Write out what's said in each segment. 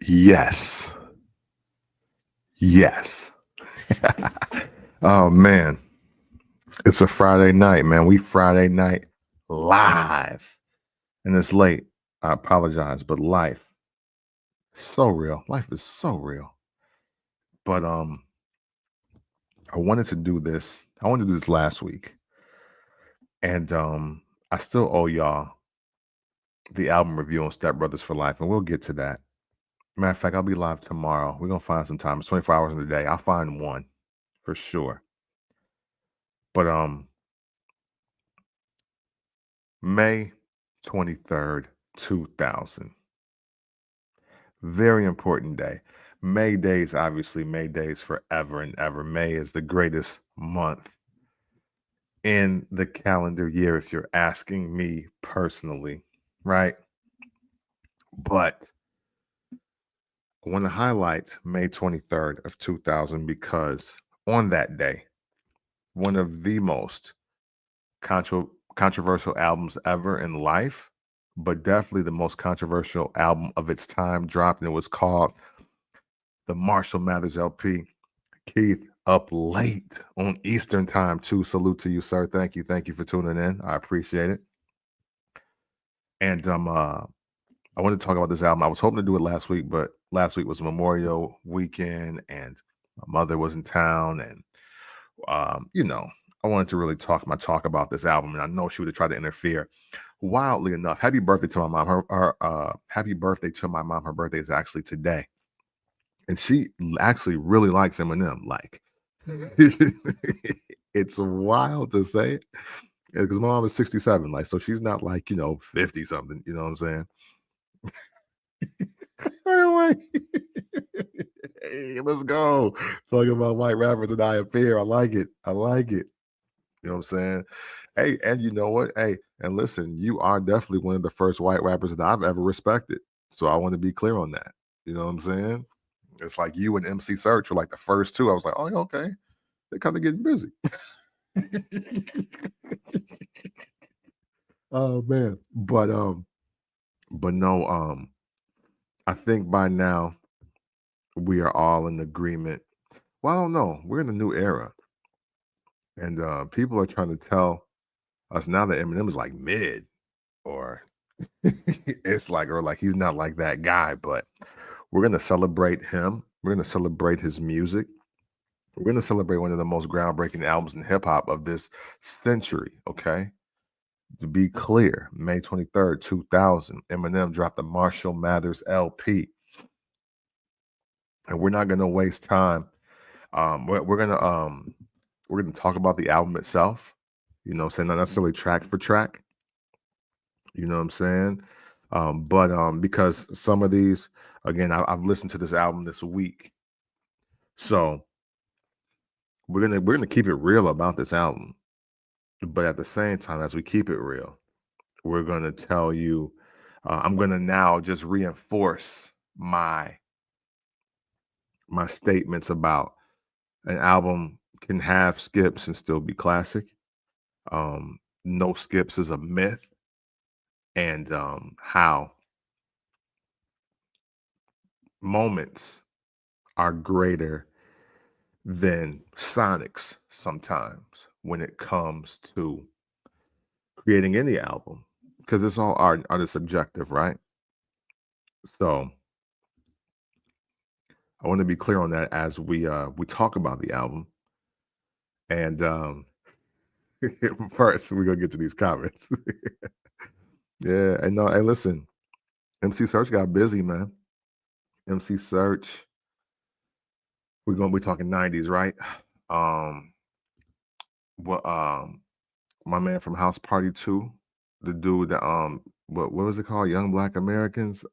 Yes. Yes. Oh man, it's a Friday night, man. We Friday night live. And it's late. I apologize, but life so real. Life is so real. But I wanted to do this. I wanted to do this last week. And I still owe y'all the album review on Step Brothers for Life, and we'll get to that. Matter of fact, I'll be live tomorrow. We're gonna find some time. It's 24 hours in the day. I'll find one for sure. But May 23rd, 2000. Very important day. May days, obviously, May days forever and ever. May is the greatest month in the calendar year, if you're asking me personally, right? But I want to highlight May 23rd of 2000 because on that day, one of the most controversial albums ever in life, but definitely the most controversial album of its time dropped, and it was called the Marshall Mathers LP. Keith, up late on Eastern time too. Salute to you, sir. Thank you. Thank you for tuning in. I appreciate it. And I wanted to talk about this album. I was hoping to do it last week, but last week was Memorial Weekend and my mother was in town. And I wanted to really talk about this album. And I know she would have tried to interfere. Wildly enough, happy birthday to my mom. Her happy birthday to my mom. Her birthday is actually today. And she actually really likes Eminem. Like, it's wild to say it because my mom is 67. Like, so she's not like, 50 something. You know what I'm saying? Anyway, hey, let's go. Talking about white rappers and I appear. I like it. I like it. You know what I'm saying? Hey, and you know what? Hey, and listen, you are definitely one of the first white rappers that I've ever respected. So I want to be clear on that. You know what I'm saying? It's like you and MC Search were like the first two. I was like, oh, yeah, okay. They're kind of getting busy. Oh man. But no, I think by now we are all in agreement. Well, I don't know. We're in a new era. And people are trying to tell us now that Eminem is like mid or it's like or like he's not like that guy, but we're gonna celebrate him. We're gonna celebrate his music. We're gonna celebrate one of the most groundbreaking albums in hip hop of this century. Okay, to be clear, May 23rd, 2000, Eminem dropped the Marshall Mathers LP, and we're not gonna waste time. We're gonna talk about the album itself. Saying not necessarily track for track. You know what I'm saying? But because some of these, again, I've listened to this album this week, so we're gonna keep it real about this album. But at the same time, as we keep it real, we're gonna tell you. I'm gonna now just reinforce my statements about an album can have skips and still be classic. No skips is a myth, and how moments are greater than sonics sometimes when it comes to creating any album because it's all art is subjective, right? So I want to be clear on that as we talk about the album. And first we're gonna get to these comments. Yeah, and no, hey, listen, MC Search got busy, man. MC Search, we're gonna be talking 90s, right? Um, what my man from House Party 2, the dude that what was it called? Young Black Americans.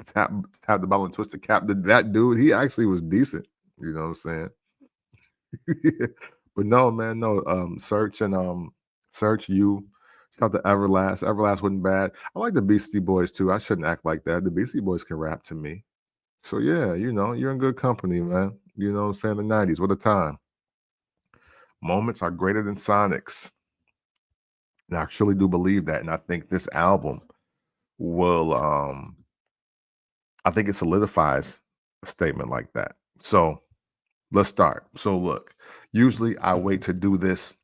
Tap tap the ball and twist the cap. That dude, he actually was decent. You know what I'm saying? But no, man, no. Search and Search you. Shout out to Everlast. Everlast wasn't bad. I like the Beastie Boys too. I shouldn't act like that. The Beastie Boys can rap to me. So yeah, you're in good company, man. You know what I'm saying? The 90s, what a time. Moments are greater than Sonics. And I truly do believe that. And I think this album will I think it solidifies a statement like that. So let's start. So look, usually I wait to do this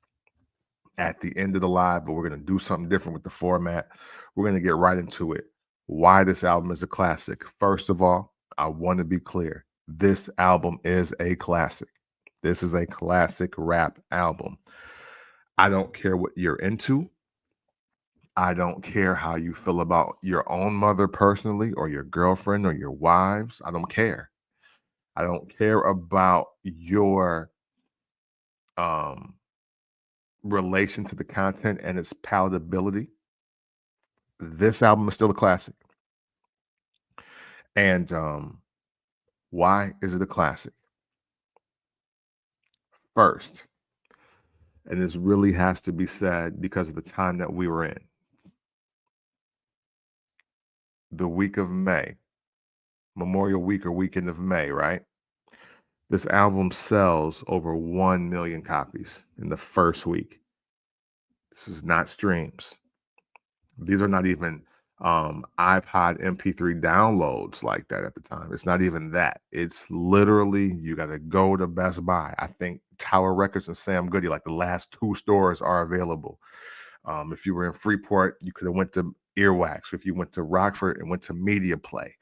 at the end of the live, but we're going to do something different with the format. We're going to get right into it. Why this album is a classic. First of all, I want to be clear. This album is a classic. This is a classic rap album. I don't care what you're into. I don't care how you feel about your own mother personally, or your girlfriend, or your wives. I don't care. I don't care about your um relation to the content and its palatability. This album is still a classic. And why is it a classic? First, and this really has to be said because of the time that we were in, the week of May, Memorial Week or weekend of May, right? This album sells over 1 million copies in the first week. This is not streams. These are not even iPod MP3 downloads like that at the time. It's not even that. It's literally, you got to go to Best Buy. I think Tower Records and Sam Goody, like the last two stores, are available. If you were in Freeport, you could have went to Earwax. If you went to Rockford and went to Media Play,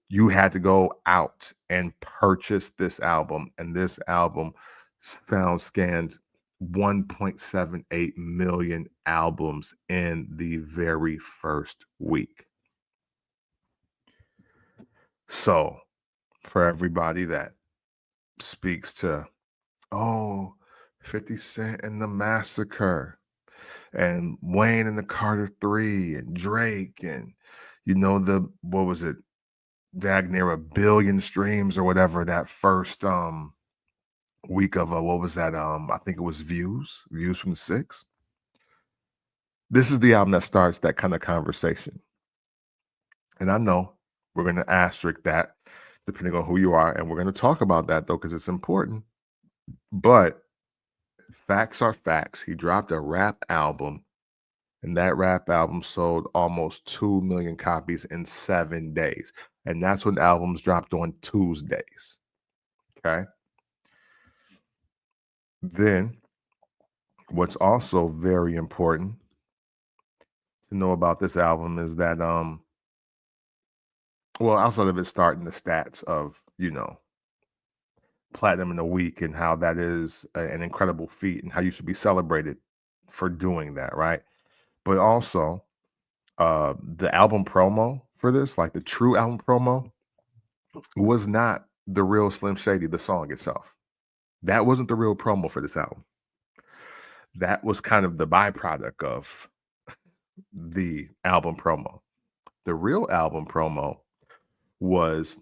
you had to go out and purchase this album. And this album found scanned 1.78 million albums in the very first week. So, for everybody that speaks to, oh, 50 Cent and the Massacre, and Wayne and the Carter Three, and Drake, and what was it? Dag near a billion streams or whatever that first week of what was that? I think it was Views from the Six. This is the album that starts that kind of conversation. And I know we're going to asterisk that depending on who you are. And we're going to talk about that though, because it's important. But facts are facts. He dropped a rap album, and that rap album sold almost 2 million copies in 7 days. And that's when albums dropped on Tuesdays. Okay. Then what's also very important to know about this album is that well, outside of it starting the stats of, platinum in a week, and how that is an incredible feat and how you should be celebrated for doing that, right? But also the album promo for this, like the true album promo, was not the real Slim Shady, the song itself. That wasn't the real promo for this album. That was kind of the byproduct of the album promo. The real album promo was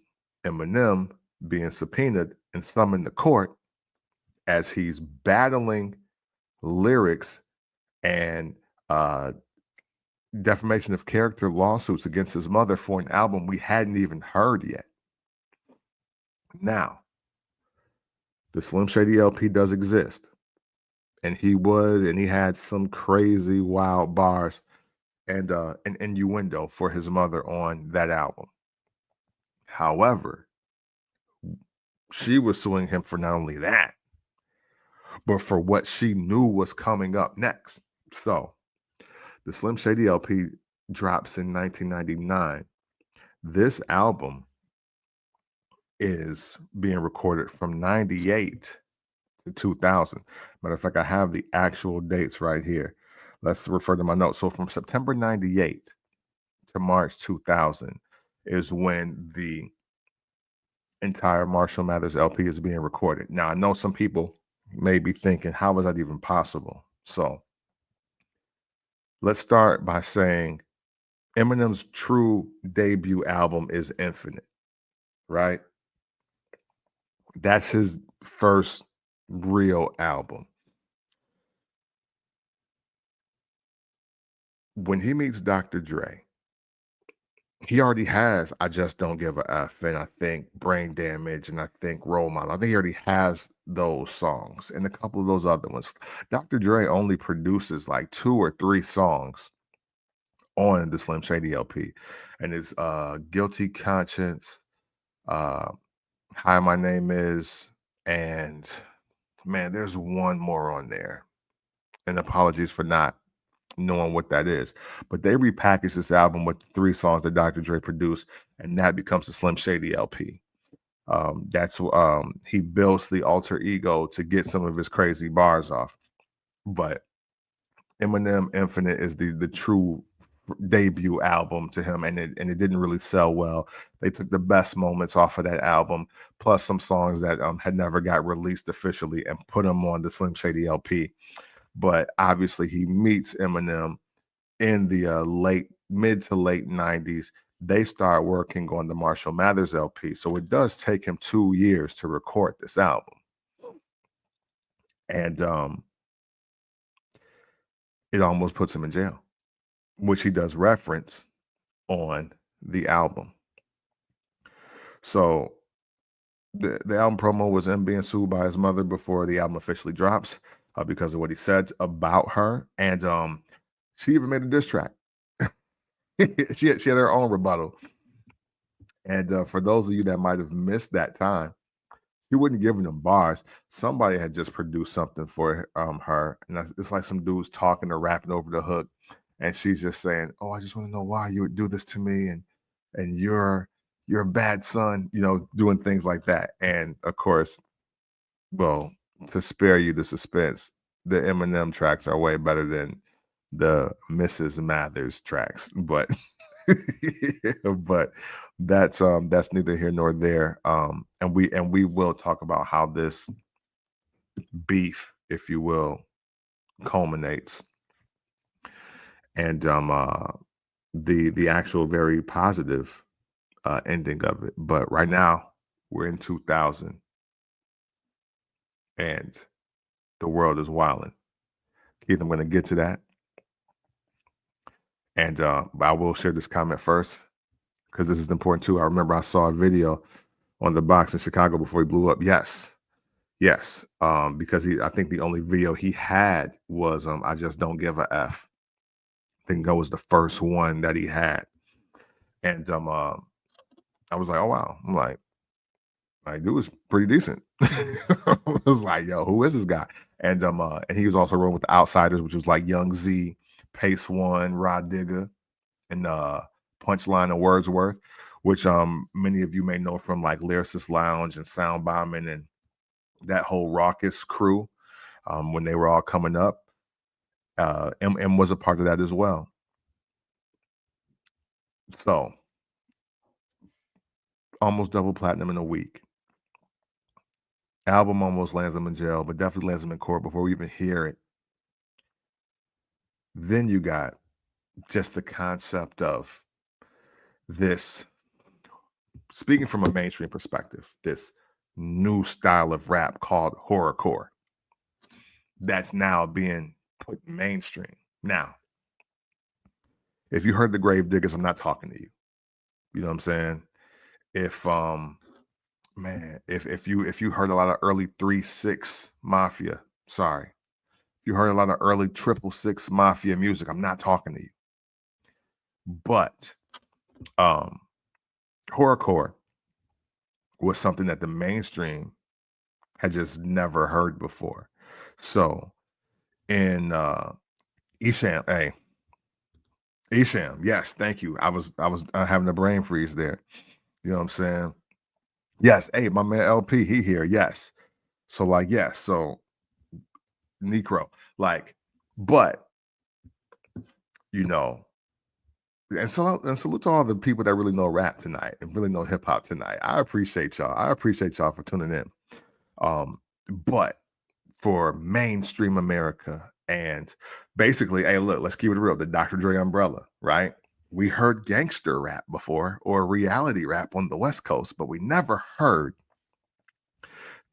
Eminem being subpoenaed and summoned to court as he's battling lyrics and defamation of character lawsuits against his mother for an album we hadn't even heard yet. Now, the Slim Shady LP does exist, and he had some crazy wild bars and an innuendo for his mother on that album. However, she was suing him for not only that, but for what she knew was coming up next. So the Slim Shady LP drops in 1999. This album is being recorded from 98 to 2000. Matter of fact, I have the actual dates right here. Let's refer to my notes. So from September 98 to March 2000 is when the entire Marshall Mathers LP is being recorded. Now, I know some people may be thinking, how is that even possible? So let's start by saying Eminem's true debut album is Infinite, right? That's his first real album. When he meets Dr. Dre, he already has I Just Don't Give a F, and I think Brain Damage, and I think Role Model. I think he already has those songs and a couple of those other ones. Dr. Dre only produces like 2 or 3 songs on the Slim Shady LP. And it's Guilty Conscience, uh Hi My Name Is, and man, there's one more on there. And apologies for not knowing what that is. But they repackaged this album with 3 songs that Dr. Dre produced, and that becomes the Slim Shady LP. He builds the alter ego to get some of his crazy bars off. But Eminem Infinite is the true debut album to him, and it didn't really sell well. They took the best moments off of that album, plus some songs that had never got released officially, and put them on the Slim Shady LP. But obviously, he meets Eminem in the mid to late 90s. They start working on the Marshall Mathers LP. So it does take him 2 years to record this album. And it almost puts him in jail, which he does reference on the album. So the album promo was him being sued by his mother before the album officially drops because of what he said about her. And she even made a diss track. she had her own rebuttal. And for those of you that might have missed that time, he wasn't giving them bars. Somebody had just produced something for her, and it's like some dudes talking or rapping over the hook, and she's just saying, "Oh, I just want to know why you would do this to me, and you're a bad son," doing things like that. And of course, well, to spare you the suspense, the Eminem tracks are way better than the Mrs. Mathers tracks, but but that's neither here nor there. And we will talk about how this beef, if you will, culminates, and the actual very positive ending of it. But right now we're in 2000, and the world is wilding. Keith, I'm going to get to that, and I will share this comment first because this is important too. I remember I saw a video on the box in Chicago before he blew up. Yes, because I think the only video he had was I Just Don't Give a F. I think that was the first one that he had, and I was like, oh wow, I'm like dude was pretty decent. I was like, yo, who is this guy? And and he was also rolling with the Outsiders, which was like Young Z, Pace One, Rod Digger, and Punchline and Wordsworth, which many of you may know from like Lyricist Lounge and Sound Bombing and that whole raucous crew when they were all coming up. M was a part of that as well. So almost double platinum in a week. Album almost lands him in jail, but definitely lands him in court before we even hear it. Then you got just the concept of this, speaking from a mainstream perspective, this new style of rap called horrorcore that's now being put mainstream. Now, if you heard the Grave Diggers, I'm not talking to you. You know what I'm saying? If if you heard a lot of early 3-6 Mafia, sorry. If you heard a lot of early 666 Mafia music, I'm not talking to you. But horrorcore was something that the mainstream had just never heard before. So in Isham, yes, thank you. I was having a brain freeze there. You know what I'm saying? Yes, hey, my man LP, he here. Yes. So like, yes, so Necro, like, but and salute to all the people that really know rap tonight and really know hip hop tonight. I appreciate y'all. I appreciate y'all for tuning in. But for mainstream America and basically, hey, look, let's keep it real. The Dr. Dre umbrella, right? We heard gangster rap before or reality rap on the West Coast, but we never heard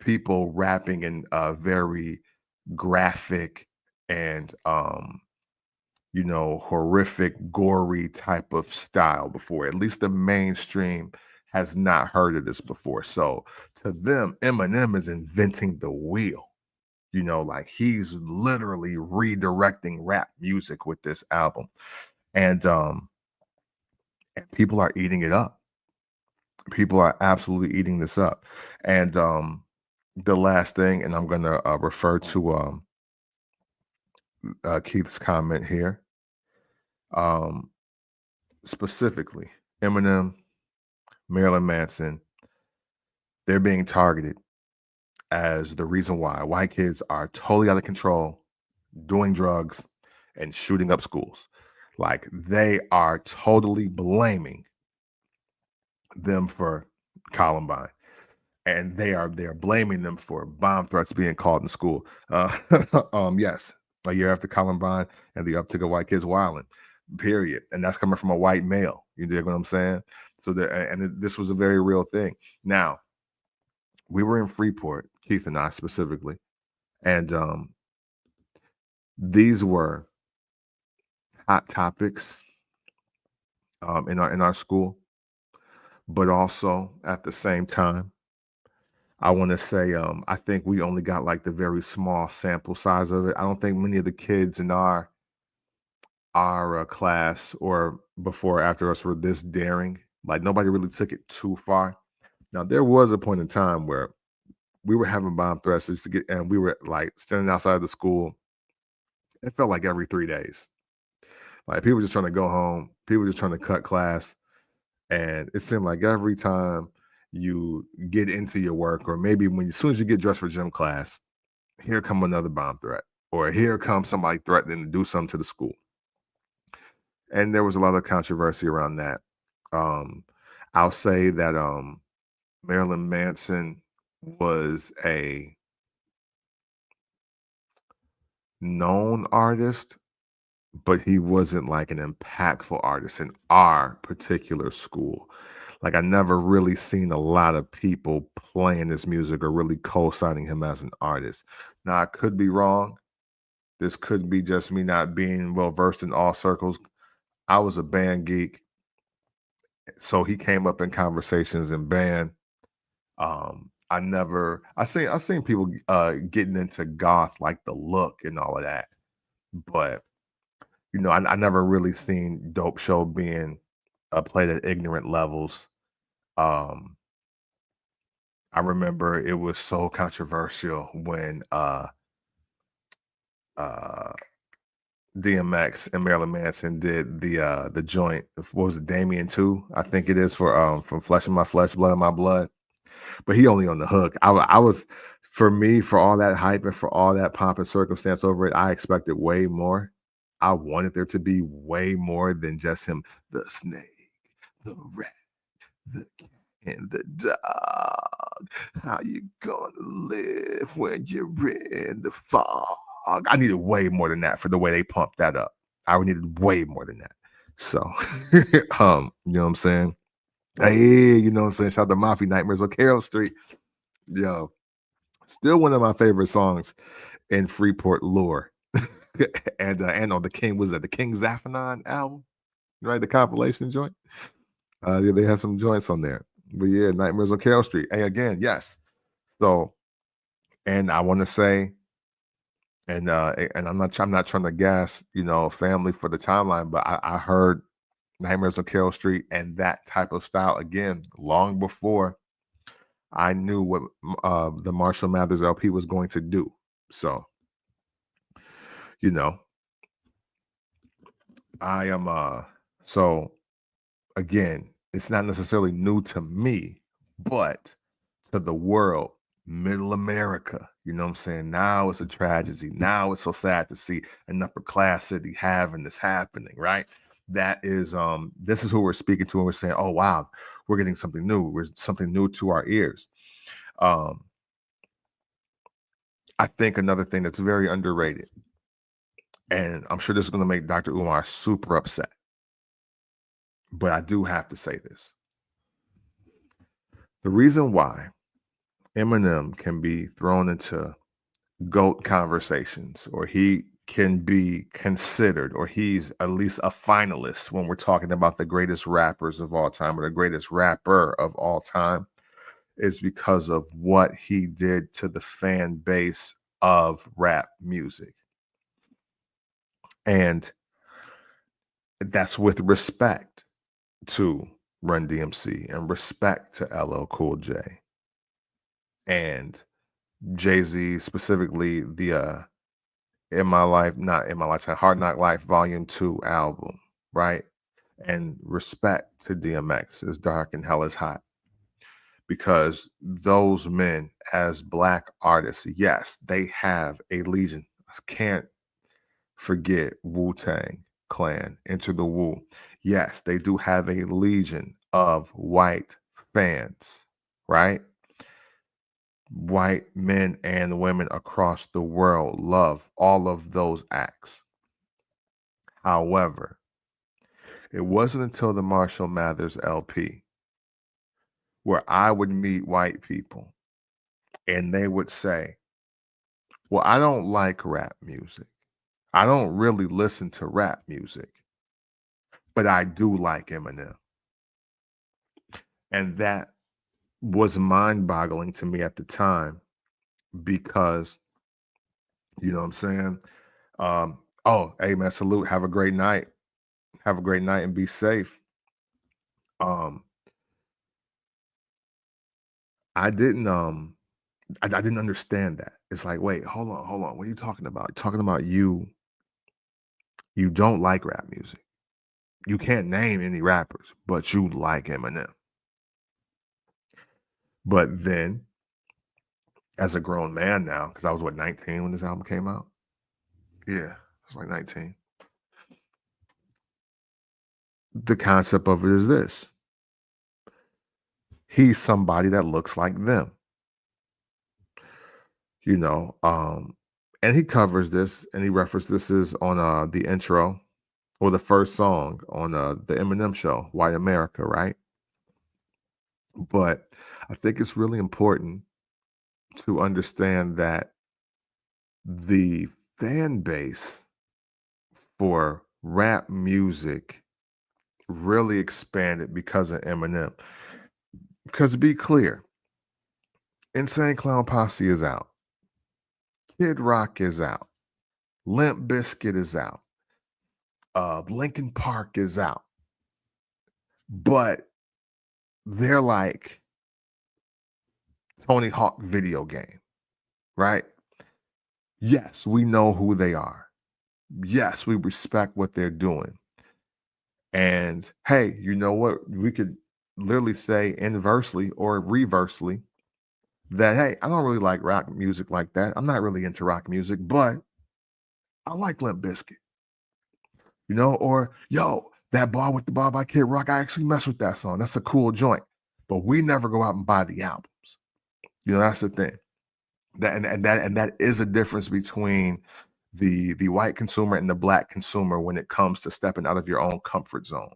people rapping in a very graphic and horrific, gory type of style before. At least the mainstream has not heard of this before. So to them, Eminem is inventing the wheel. Like he's literally redirecting rap music with this album. and people are eating it up. People are absolutely eating this up. And the last thing, and I'm going to refer to Keith's comment here, um, specifically Eminem, Marilyn Manson, they're being targeted as the reason why white kids are totally out of control, doing drugs, and shooting up schools. Like they are totally blaming them for Columbine, and they're blaming them for bomb threats being called in school. Yes, a year after Columbine and the uptick of white kids wilding, period, and that's coming from a white male. You dig what I'm saying? So this was a very real thing. Now we were in Freeport, Keith and I specifically, and these were hot topics in our school, but also at the same time, I want to say I think we only got like the very small sample size of it. I don't think many of the kids in our class or before or after us were this daring. Like nobody really took it too far. Now there was a point in time where we were having bomb threats just to get, and we were like standing outside the school. It felt like every 3 days. Like people just trying to go home. People just trying to cut class. And it seemed like every time you get into your work, or maybe as soon as you get dressed for gym class, here come another bomb threat, or here comes somebody threatening to do something to the school. And there was a lot of controversy around that. Um, I'll say that Marilyn Manson was a known artist, but he wasn't like an impactful artist in our particular school. Like I never really seen a lot of people playing his music or really co-signing him as an artist. Now I could be wrong. This could be just me not being well versed in all circles. I was a band geek, so he came up in conversations in band. I seen people getting into goth, like the look and all of that, but I never really seen Dope Show being played at ignorant levels. Um, I remember it was so controversial when uh, DMX and Marilyn Manson did the joint. What was it, Damien 2? I think it is for from Flesh of My Flesh, Blood of My Blood. But he only on the hook. I was for me for all that hype and for all that pomp and circumstance over it. I expected way more. I wanted there to be way more than just him, the snake, the rat, the cat, and the dog. How you gonna live when you're in the fog? I needed way more than that for the way they pumped that up. I needed way more than that. So, you know what I'm saying? Hey, you know what I'm saying? Shout out to Mafia Nightmares on Carroll Street. Yo, still one of my favorite songs in Freeport lore. And on the King, was that the King Zaphanon album? Right, the compilation joint. Yeah, they had some joints on there. But yeah, Nightmares on Carroll Street. And again, yes. So, and I want to say, and I'm not trying to gas, family for the timeline, but I heard Nightmares on Carroll Street and that type of style again long before I knew what the Marshall Mathers LP was going to do. So, you know, I am so again, it's not necessarily new to me, but to the world, middle America, you know what I'm saying? Now it's a tragedy. Now it's so sad to see an upper class city having this happening, right? That is this is who we're speaking to, and we're saying, oh wow, we're getting something new. We're something new to our ears. Um, I think another thing that's very underrated, and I'm sure this is going to make Dr. Umar super upset, but I do have to say this. The reason why Eminem can be thrown into GOAT conversations, or he can be considered, or he's at least a finalist when we're talking about the greatest rappers of all time or the greatest rapper of all time, is because of what he did to the fan base of rap music. And That's with respect to Run DMC and respect to LL Cool J and Jay-Z, specifically the In My Life, not In My Lifetime, Hard Knock Life Volume 2 album, right? And respect to DMX is Dark and Hell is Hot, because those men as black artists, yes, they have a legion. I can't forget Wu-Tang Clan, Enter the Wu. Yes, they do have a legion of white fans, right? White men and women across the world love all of those acts. However, it wasn't until the Marshall Mathers LP where I would meet white people and they would say, well, I don't like rap music. I don't really listen to rap music, but I do like Eminem. And that was mind boggling to me at the time because, you know what I'm saying? Oh, hey man, salute. Have a great night. Have a great night and be safe. Um, I didn't I didn't understand that. It's like, wait, hold on. What are you talking about? You're talking about you don't like rap music. You can't name any rappers, but you like Eminem. But then, as a grown man now, because I was what, 19 when this album came out? Yeah, I was like 19. The concept of it is this: he's somebody that looks like them, you know. And he covers this and he references this is on the intro or the first song on the Eminem show, White America, right? But I think it's really important to understand that the fan base for rap music really expanded because of Eminem. Because to be clear, Insane Clown Posse is out, Kid Rock is out, Limp Bizkit is out, Linkin Park is out, but they're like Tony Hawk video game, right? Yes, we know who they are. Yes, we respect what they're doing. And hey, you know what? We could literally say inversely or reversely that, hey, I don't really like rock music like that. I'm not really into rock music, but I like Limp Bizkit, you know, or yo, that bar with the bar by Kid Rock, I actually mess with that song. That's a cool joint. But we never go out and buy the albums. You know, that's the thing. That is a difference between the white consumer and the black consumer when it comes to stepping out of your own comfort zone.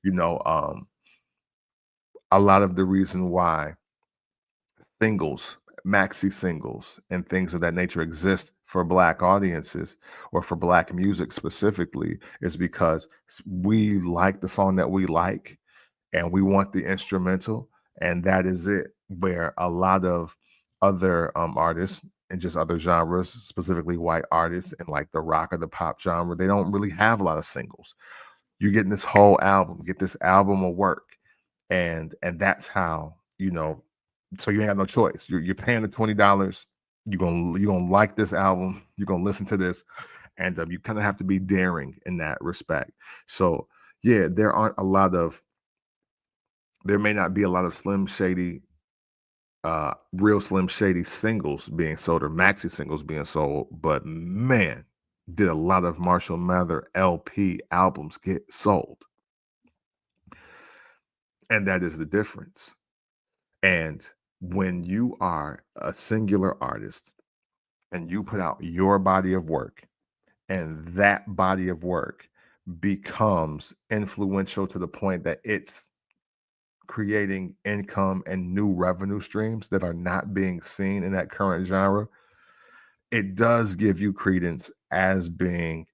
You know, a lot of the reason why singles, maxi singles, and things of that nature exist for black audiences or for black music specifically is because we like the song that we like and we want the instrumental, and that is it. Where a lot of other artists and just other genres, specifically white artists and like the rock or the pop genre, they don't really have a lot of singles. You're getting this whole album, get this album of work, and that's how, you know. So you ain't got no choice. You're paying the $20. You're gonna like this album. You're gonna listen to this, and you kind of have to be daring in that respect. So yeah, there may not be a lot of Slim Shady, real Slim Shady singles being sold or maxi singles being sold, but man, did a lot of Marshall Mather LP albums get sold. And that is the difference. And when you are a singular artist and you put out your body of work, and that body of work becomes influential to the point that it's creating income and new revenue streams that are not being seen in that current genre, it does give you credence as being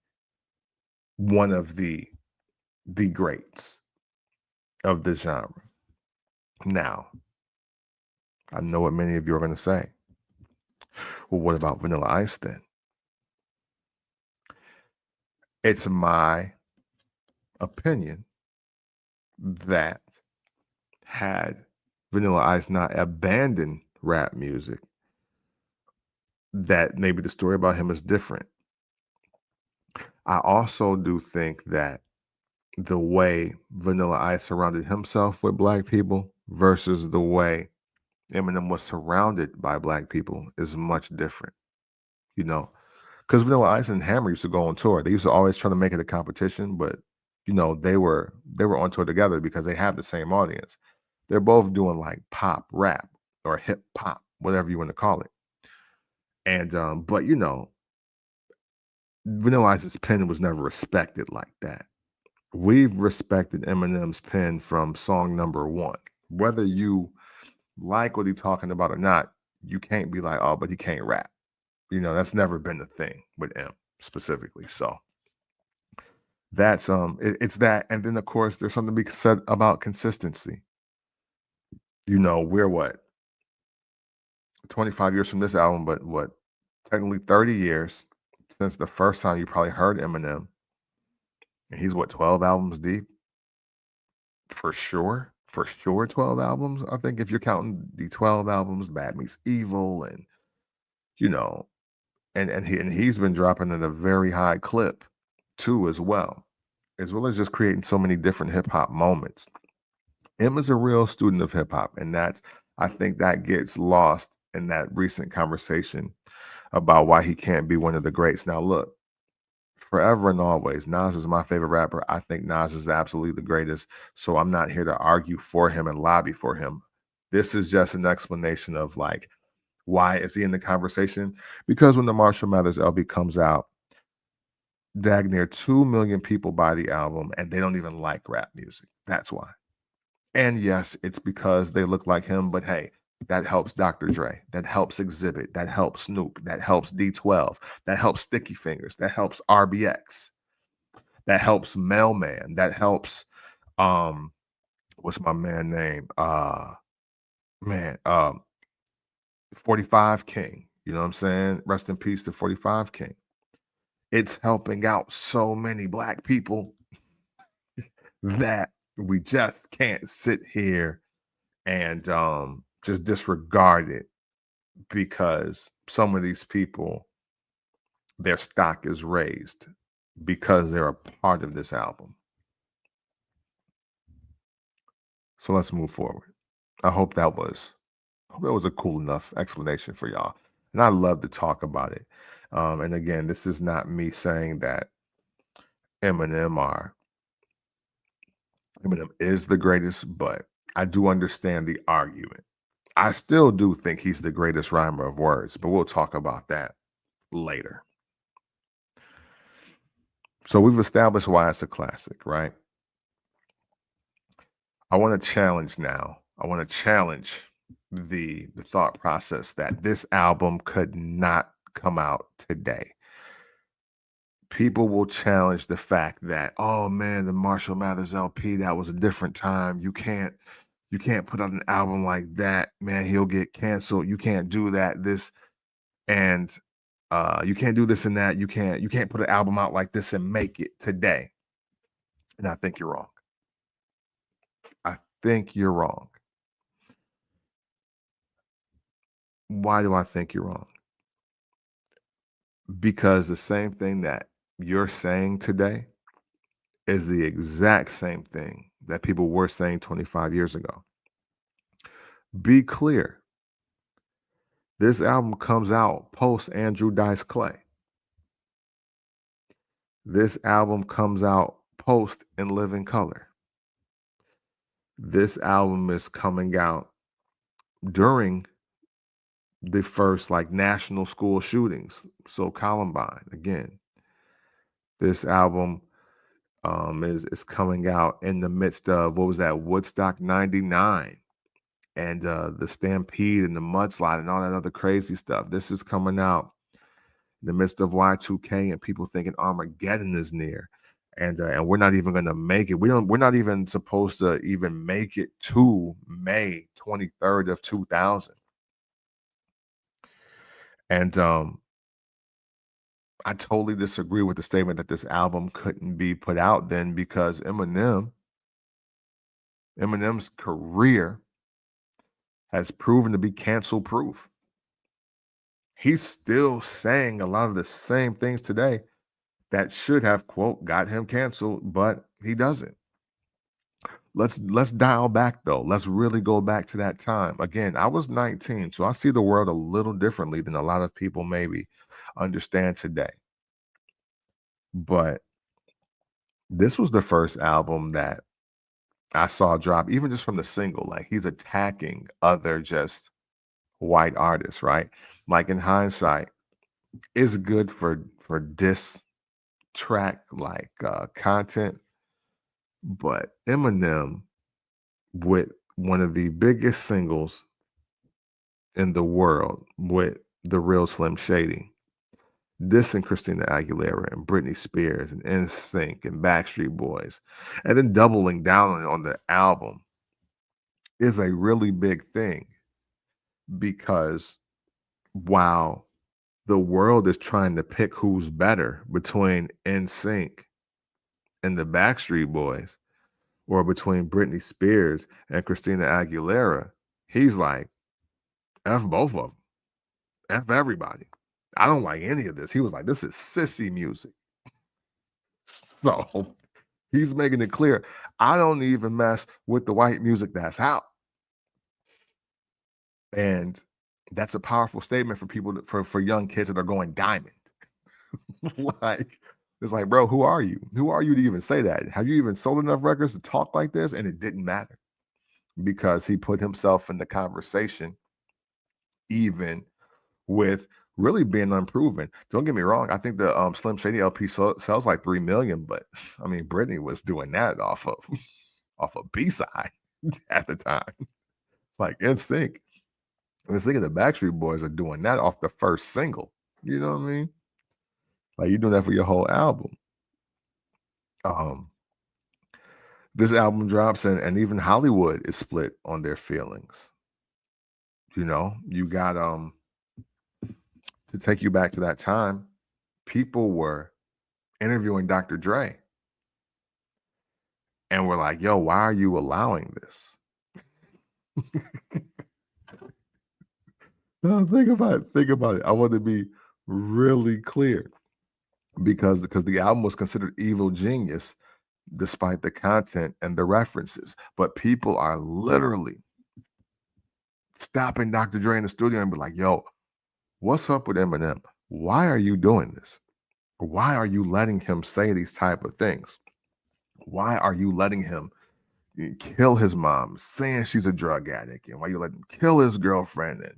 one of the greats of the genre. Now, I know what many of you are going to say. Well, what about Vanilla Ice then? It's my opinion that had Vanilla Ice not abandoned rap music, that maybe the story about him is different. I also do think that the way Vanilla Ice surrounded himself with black people versus the way Eminem was surrounded by black people is much different, you know, because Vanilla Ice and Hammer used to go on tour. They used to always try to make it a competition, but they were on tour together because they have the same audience. They're both doing like pop rap or hip hop, whatever you want to call it. And but Vanilla Ice's pen was never respected like that. We've respected Eminem's pen from song number one. Whether you like what he's talking about or not, you can't be like, oh, but he can't rap. That's never been the thing with M specifically. So it's that. And then of course there's something to be said about consistency. We're what, 25 years from this album, but what, technically 30 years since the first time you probably heard Eminem. And he's what, 12 albums deep? For sure. For sure, 12 albums. I think if you're counting the 12 albums, Bad Meets Evil, and you know, and he's been dropping at a very high clip too, as well as just creating so many different hip hop moments. Em is a real student of hip hop, and I think that gets lost in that recent conversation about why he can't be one of the greats. Now, look, forever and always, Nas is my favorite rapper. I think Nas is absolutely the greatest. So I'm not here to argue for him and lobby for him. This is just an explanation of like, why is he in the conversation? Because when the Marshall Mathers LP comes out, dag near 2 million people buy the album and they don't even like rap music. That's why. And yes, it's because they look like him, but hey, that helps Dr. Dre, that helps Exhibit, that helps Snoop, that helps D12, that helps Sticky Fingers, that helps RBX, that helps Mailman, that helps um what's my man name? Man, 45 King. You know what I'm saying? Rest in peace to 45 King. It's helping out so many black people that we just can't sit here and just disregard it because some of these people, their stock is raised because they're a part of this album. So let's move forward. I hope that was a cool enough explanation for y'all. And I love to talk about it. And again, this is not me saying that Eminem or Eminem is the greatest, but I do understand the argument. I still do think he's the greatest rhymer of words, but we'll talk about that later. So we've established why it's a classic, right? I want to challenge now. I want to challenge the thought process that this album could not come out today. People will challenge the fact that, oh man, the Marshall Mathers LP, that was a different time. You can't put out an album like that, man. He'll get canceled. You can't do that. And you can't do this and that. You can't put an album out like this and make it today. And I think you're wrong. I think you're wrong. Why do I think you're wrong? Because the same thing that you're saying today is the exact same thing that people were saying 25 years ago. Be clear. This album comes out post Andrew Dice Clay. This album comes out post In Living Color. This album is coming out during the first like national school shootings. So Columbine again. This album is coming out in the midst of, what was that, Woodstock 99 and the Stampede and the mudslide and all that other crazy stuff. This is coming out in the midst of Y2K and people thinking Armageddon is near. And we're not even going to make it. We're not even supposed to even make it to May 23rd of 2000. And I totally disagree with the statement that this album couldn't be put out then because Eminem's career has proven to be cancel proof. He's still saying a lot of the same things today that should have, quote, got him canceled, but he doesn't. Let's dial back though. Let's really go back to that time. Again, I was 19, so I see the world a little differently than a lot of people maybe understand today. But this was the first album that I saw drop, even just from the single. Like he's attacking other just white artists, right? Like in hindsight, it's good for diss track like content, but Eminem with one of the biggest singles in the world with the real Slim Shady, dissing Christina Aguilera and Britney Spears and NSYNC and Backstreet Boys, and then doubling down on the album is a really big thing because while the world is trying to pick who's better between NSYNC and the Backstreet Boys or between Britney Spears and Christina Aguilera, he's like, F both of them. F everybody. I don't like any of this. He was like, this is sissy music. So he's making it clear, I don't even mess with the white music that's out. And that's a powerful statement for people for young kids that are going diamond. Like, it's like, bro, who are you? Who are you to even say that? Have you even sold enough records to talk like this? And it didn't matter because he put himself in the conversation, even with really being unproven. Don't get me wrong. I think the Slim Shady LP sells like 3 million, but I mean, Britney was doing that off of off of B-side at the time. Like NSYNC. NSYNC and the Backstreet Boys are doing that off the first single. You know what I mean? Like you're doing that for your whole album. Um, this album drops and even Hollywood is split on their feelings. You know, you got to take you back to that time, people were interviewing Dr. Dre and we're like, yo, why are you allowing this? No, think about it. Think about it. I want to be really clear because the album was considered evil genius despite the content and the references. But people are literally stopping Dr. Dre in the studio and be like, yo, what's up with Eminem? Why are you doing this? Why are you letting him say these type of things? Why are you letting him kill his mom, saying she's a drug addict, and why you let him kill his girlfriend and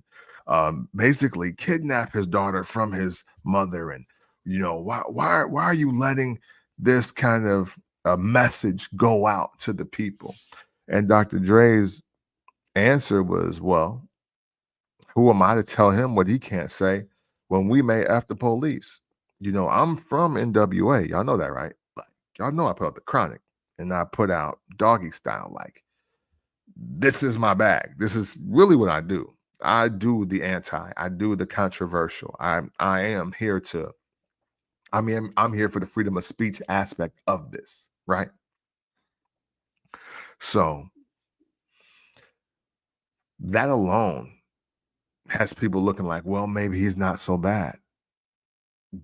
basically kidnap his daughter from his mother? And why are you letting this kind of message go out to the people? And Dr. Dre's answer was, well, who am I to tell him what he can't say when we may F the police? I'm from NWA. Y'all know that, right? Like, y'all know I put out the Chronic and I put out Doggy Style. Like, this is my bag. This is really what I do. I do the anti. I do the controversial. I am here to. I mean, I'm here for the freedom of speech aspect of this, right? So that alone has people looking like, well, maybe he's not so bad.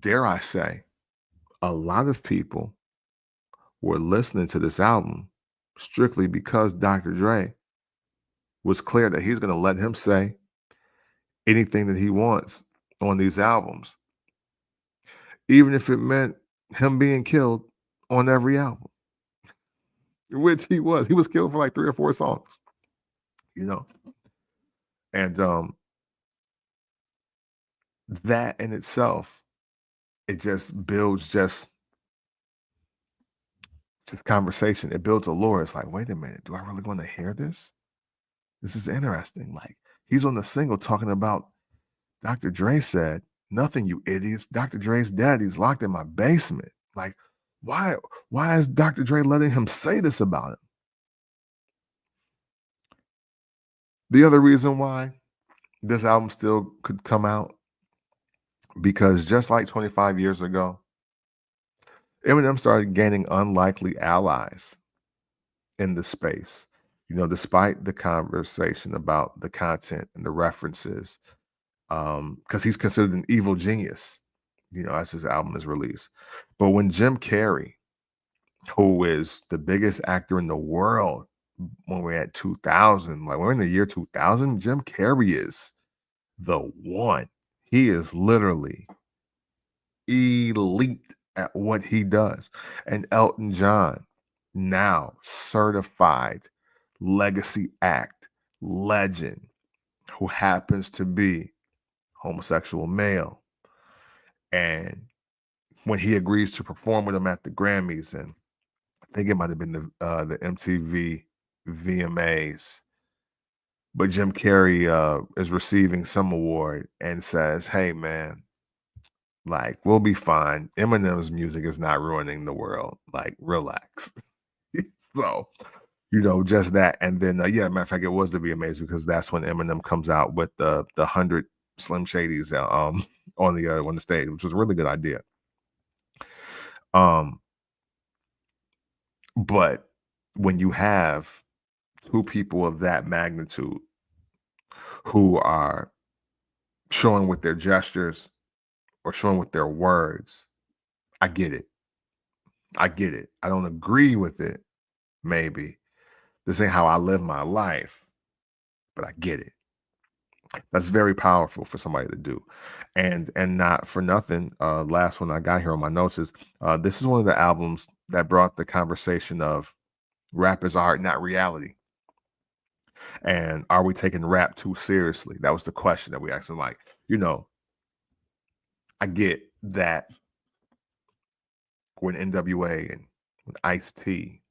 Dare I say, a lot of people were listening to this album strictly because Dr. Dre was clear that he's going to let him say anything that he wants on these albums, even if it meant him being killed on every album, which he was. He was killed for like 3 or 4 songs, you know? And that in itself, it just builds just conversation. It builds a lore. It's like, wait a minute, do I really want to hear this? This is interesting. Like, he's on the single talking about Dr. Dre said, nothing, you idiots. Dr. Dre's dead. He's locked in my basement. Like, why is Dr. Dre letting him say this about him? The other reason why this album still could come out because just like 25 years ago, Eminem started gaining unlikely allies in the space. Despite the conversation about the content and the references, because he's considered an evil genius, as his album is released. But when Jim Carrey, who is the biggest actor in the world when we're at 2000, like we're in the year 2000, Jim Carrey is the one. He is literally elite at what he does. And Elton John, now certified legacy act legend, who happens to be homosexual male. And when he agrees to perform with him at the Grammys, and I think it might have been the MTV VMAs, but Jim Carrey is receiving some award and says, "Hey, man, like we'll be fine. Eminem's music is not ruining the world. Like, relax." So, just that. And then, yeah, matter of fact, it was the VMAs because that's when Eminem comes out with the 100 Slim Shadys on the stage, which was a really good idea. But when you have two people of that magnitude who are showing with their gestures or showing with their words, I get it. I get it. I don't agree with it, maybe. This ain't how I live my life, but I get it. That's very powerful for somebody to do. And not for nothing, last one I got here on my notes is this is one of the albums that brought the conversation of rap is art, not reality. And are we taking rap too seriously? That was the question that we asked. And like, I get that when NWA and when Ice-T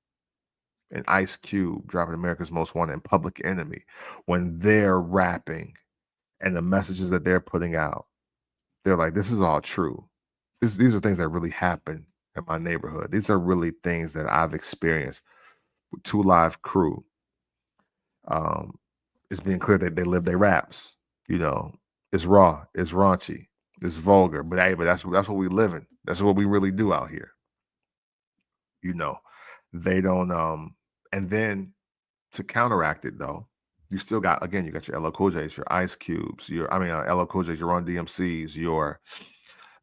and Ice Cube dropping America's Most Wanted and Public Enemy, when they're rapping and the messages that they're putting out, they're like, this is all true. These are things that really happen in my neighborhood. These are really things that I've experienced with Two Live Crew. It's being clear that they live their raps. It's raw, it's raunchy, it's vulgar, but hey, but that's what we live in. That's what we really do out here. They don't. And then to counteract it, though, you still got, again, you got your LL Cool J's, your Ice Cubes, LL Cool J's, your Run DMC's, your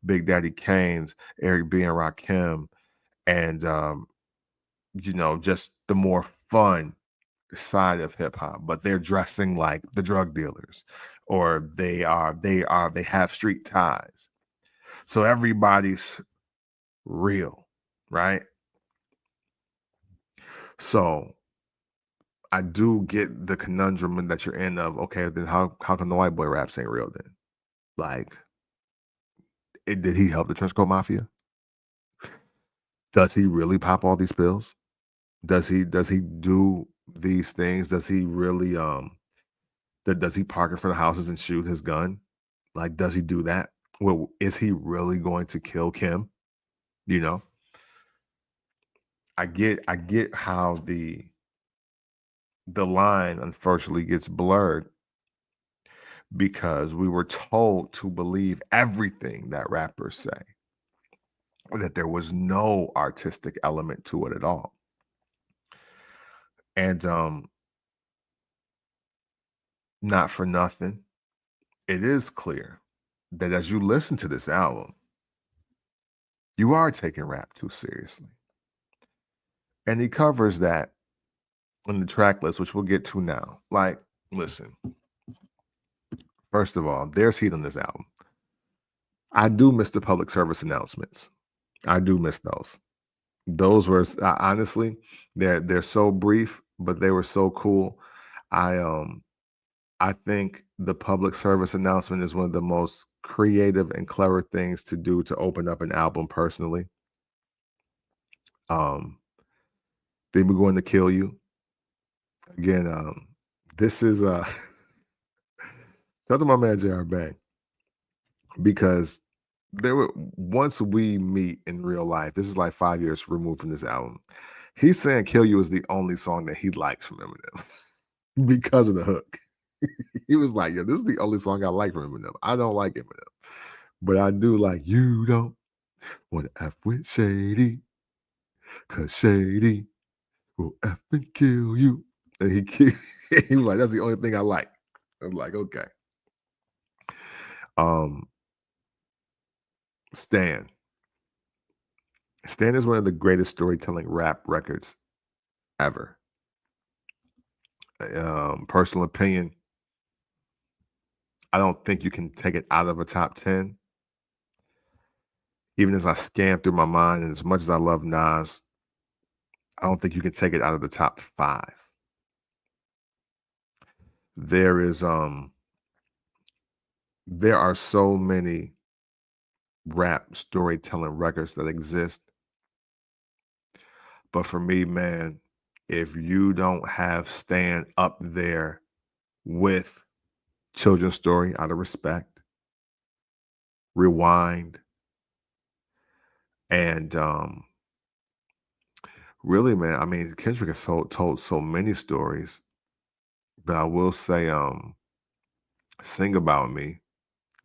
Big Daddy Kane's, Eric B. and Rakim, and just the more fun side of hip hop, but they're dressing like the drug dealers, or they have street ties. So everybody's real, right? So I do get the conundrum that you're in of, okay, then how come the white boy raps ain't real then? Like, did he help the Trenchcoat Mafia? Does he really pop all these pills? Does he do these things? Does he really does he park in front of houses and shoot his gun? Like, does he do that? Well, is he really going to kill Kim? I get how the line unfortunately gets blurred because we were told to believe everything that rappers say, that there was no artistic element to it at all. And not for nothing, it is clear that as you listen to this album, you are taking rap too seriously. And he covers that in the track list, which we'll get to now. Like, listen, first of all, there's heat on this album. I do miss the public service announcements. I do miss those. Those were honestly, they're so brief, but they were so cool. I think the public service announcement is one of the most creative and clever things to do to open up an album personally. They were going to kill you. Again, this is shout out to my man JR Bang, because once we meet in real life, this is like 5 years removed from this album. He's saying Kill You is the only song that he likes from Eminem because of the hook. He was like, yeah, this is the only song I like from Eminem. I don't like Eminem. But I do like, "You don't wanna F with Shady, 'cause Shady will F and kill you." And he was like, "That's the only thing I like." I'm like, "Okay." Um, Stan. Stan is one of the greatest storytelling rap records ever. Personal opinion, I don't think you can take it out of a top 10. Even as I scan through my mind, and as much as I love Nas, I don't think you can take it out of the top 5. There is there are so many rap storytelling records that exist, but for me, man, if you don't have Stan up there with Children's Story, out of respect, Rewind, and really, man, I mean, Kendrick has told so many stories, but I will say, Sing About Me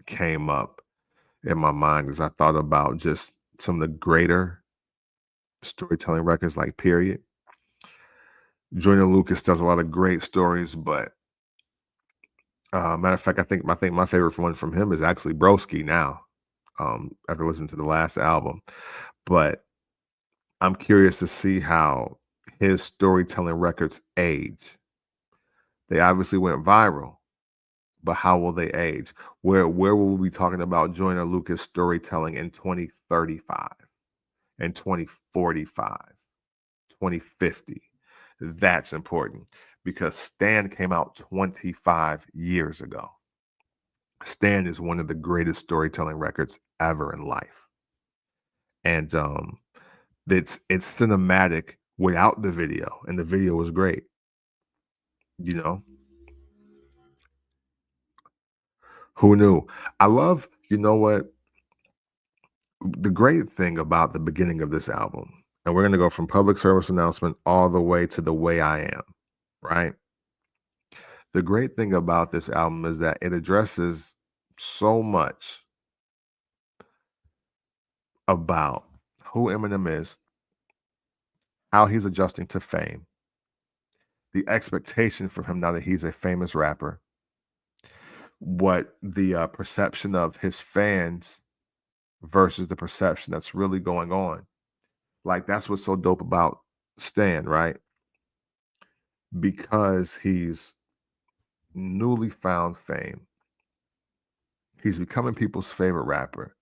came up in my mind as I thought about just some of the greater storytelling records, like Period. Joyner Lucas does a lot of great stories, but matter of fact, I think my favorite one from him is actually Broski now. After listening to the last album, but I'm curious to see how his storytelling records age. They obviously went viral, but how will they age? Where will we be talking about Joyner Lucas storytelling in 2035, in 2045, 2050? That's important because Stan came out 25 years ago. Stan is one of the greatest storytelling records ever in life. And it's cinematic without the video, and the video was great, you know? Who knew? I love, you know what? The great thing about the beginning of this album, and we're gonna go from public service announcement all the way to The Way I Am, right? The great thing about this album is that it addresses so much about who Eminem is, how he's adjusting to fame, the expectation for him now that he's a famous rapper, what the perception of his fans versus the perception that's really going on. Like that's what's so dope about Stan, right? Because he's newly found fame. He's becoming people's favorite rapper.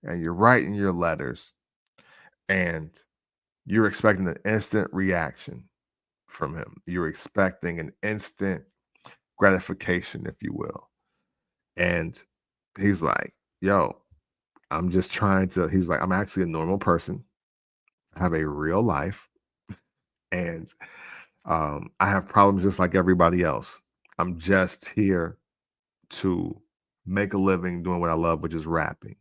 And you're writing your letters and you're expecting an instant reaction from him. You're expecting an instant gratification, if you will. And he's like, yo, I'm just trying to, he's like, I'm actually a normal person. I have a real life. And I have problems just like everybody else. I'm just here to make a living doing what I love, which is rapping.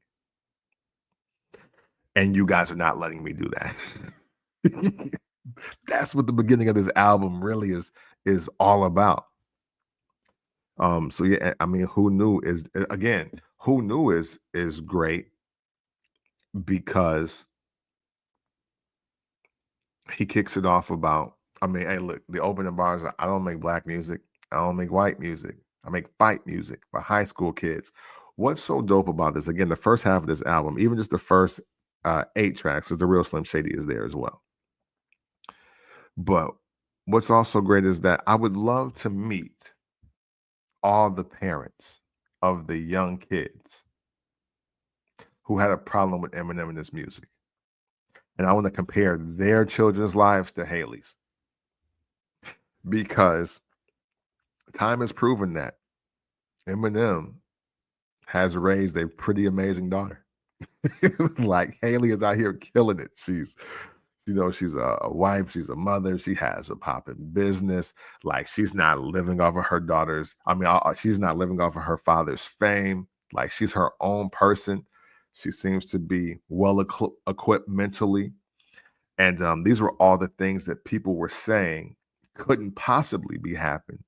And you guys are not letting me do that. That's what the beginning of this album really is all about. So yeah, I mean, who knew is again, who knew is great because he kicks it off about, I mean, hey, look, the opening bars are, I don't make black music, I don't make white music, I make fight music for high school kids. What's so dope about this? Again, the first half of this album, even just the first 8 tracks, because the real Slim Shady is there as well. But what's also great is that I would love to meet all the parents of the young kids who had a problem with Eminem and his music. And I want to compare their children's lives to Haley's because time has proven that Eminem has raised a pretty amazing daughter. Like Haley is out here killing it. She's a wife, she's a mother, she has a popping business. Like she's not living off of her daughter's, I mean, she's not living off of her father's fame. Like she's her own person. She seems to be well equipped mentally. And these were all the things that people were saying couldn't possibly be happening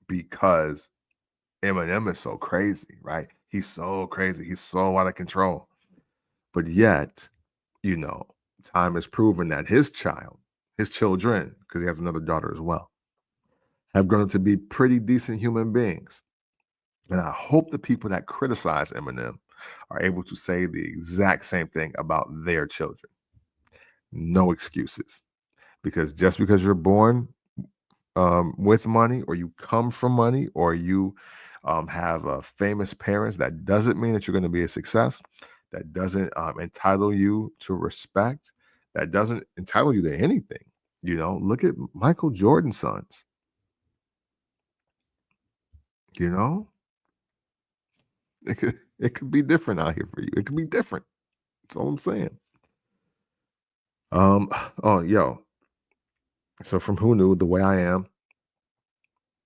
because Eminem is so crazy, right? He's so crazy. He's so out of control. But yet, you know, time has proven that his children, because he has another daughter as well, have grown up to be pretty decent human beings. And I hope the people that criticize Eminem are able to say the exact same thing about their children. No excuses. Because just because you're born with money, or you come from money, or you have famous parents, that doesn't mean that you're going to be a success. That doesn't entitle you to respect. That doesn't entitle you to anything. You know, look at Michael Jordan's sons. You know, it could be different out here for you. It could be different. That's all I'm saying. Oh, yo. So from Who Knew, The Way I Am,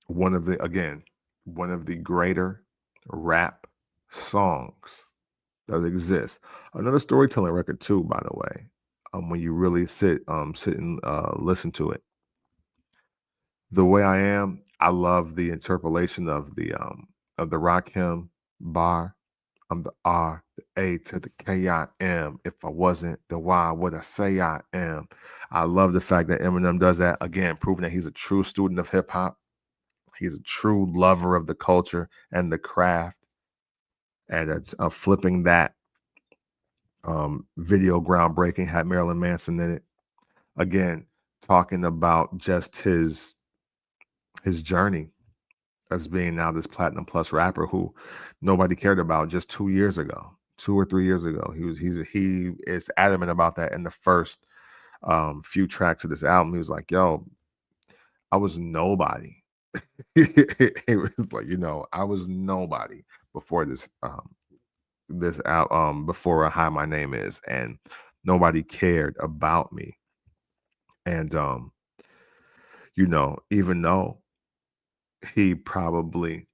one of the greater rap songs that exist. Another storytelling record too, by the way. When you really sit and listen to it. The Way I Am, I love the interpolation of the Rakim bar. I'm the R, the A to the K I am. If I wasn't the Y, would I say I am? I love the fact that Eminem does that again, proving that he's a true student of hip hop. He's a true lover of the culture and the craft, and it's flipping that video groundbreaking, had Marilyn Manson in it. Again, talking about just his journey as being now this platinum plus rapper who nobody cared about just 2 years ago, 2 or 3 years ago. He is adamant about that in the first few tracks of this album. He was like, "Yo, I was nobody." It was like, I was nobody before before Hi My Name Is, and nobody cared about me. And even though he probably,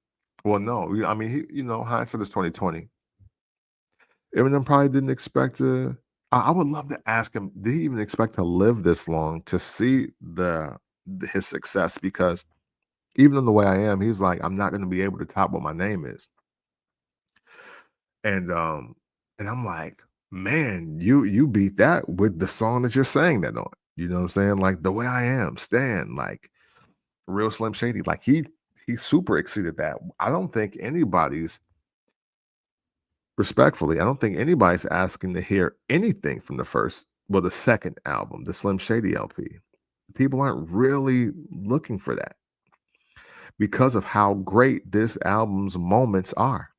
well, no, I mean, hindsight is 2020. Eminem probably didn't expect to. I would love to ask him, did he even expect to live this long to see his success? Because even in The Way I Am, he's like, I'm not going to be able to top what my name is. And I'm like, man, you beat that with the song that you're saying that on. You know what I'm saying? Like The Way I Am, Stan, like Real Slim Shady, like he super exceeded that. I don't think anybody's respectfully, I don't think anybody's asking to hear anything from the second album, the Slim Shady LP. People aren't really looking for that because of how great this album's moments are.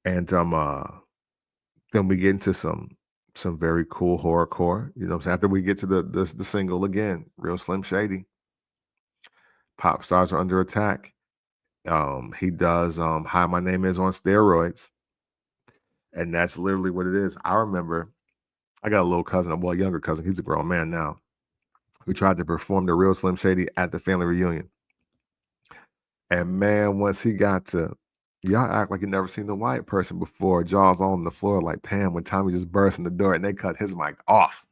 And then we get into some very cool horrorcore. You know what I'm saying? After we get to the single again, Real Slim Shady, Pop Stars Are Under Attack. He does Hi My Name Is on steroids. And that's literally what it is. I remember I got a little cousin, well, a younger cousin, he's a grown man now, who tried to perform the Real Slim Shady at the family reunion. And man, once he got to, y'all act like you never seen the white person before, jaws on the floor like Pam when Tommy just burst in the door and they cut his mic off.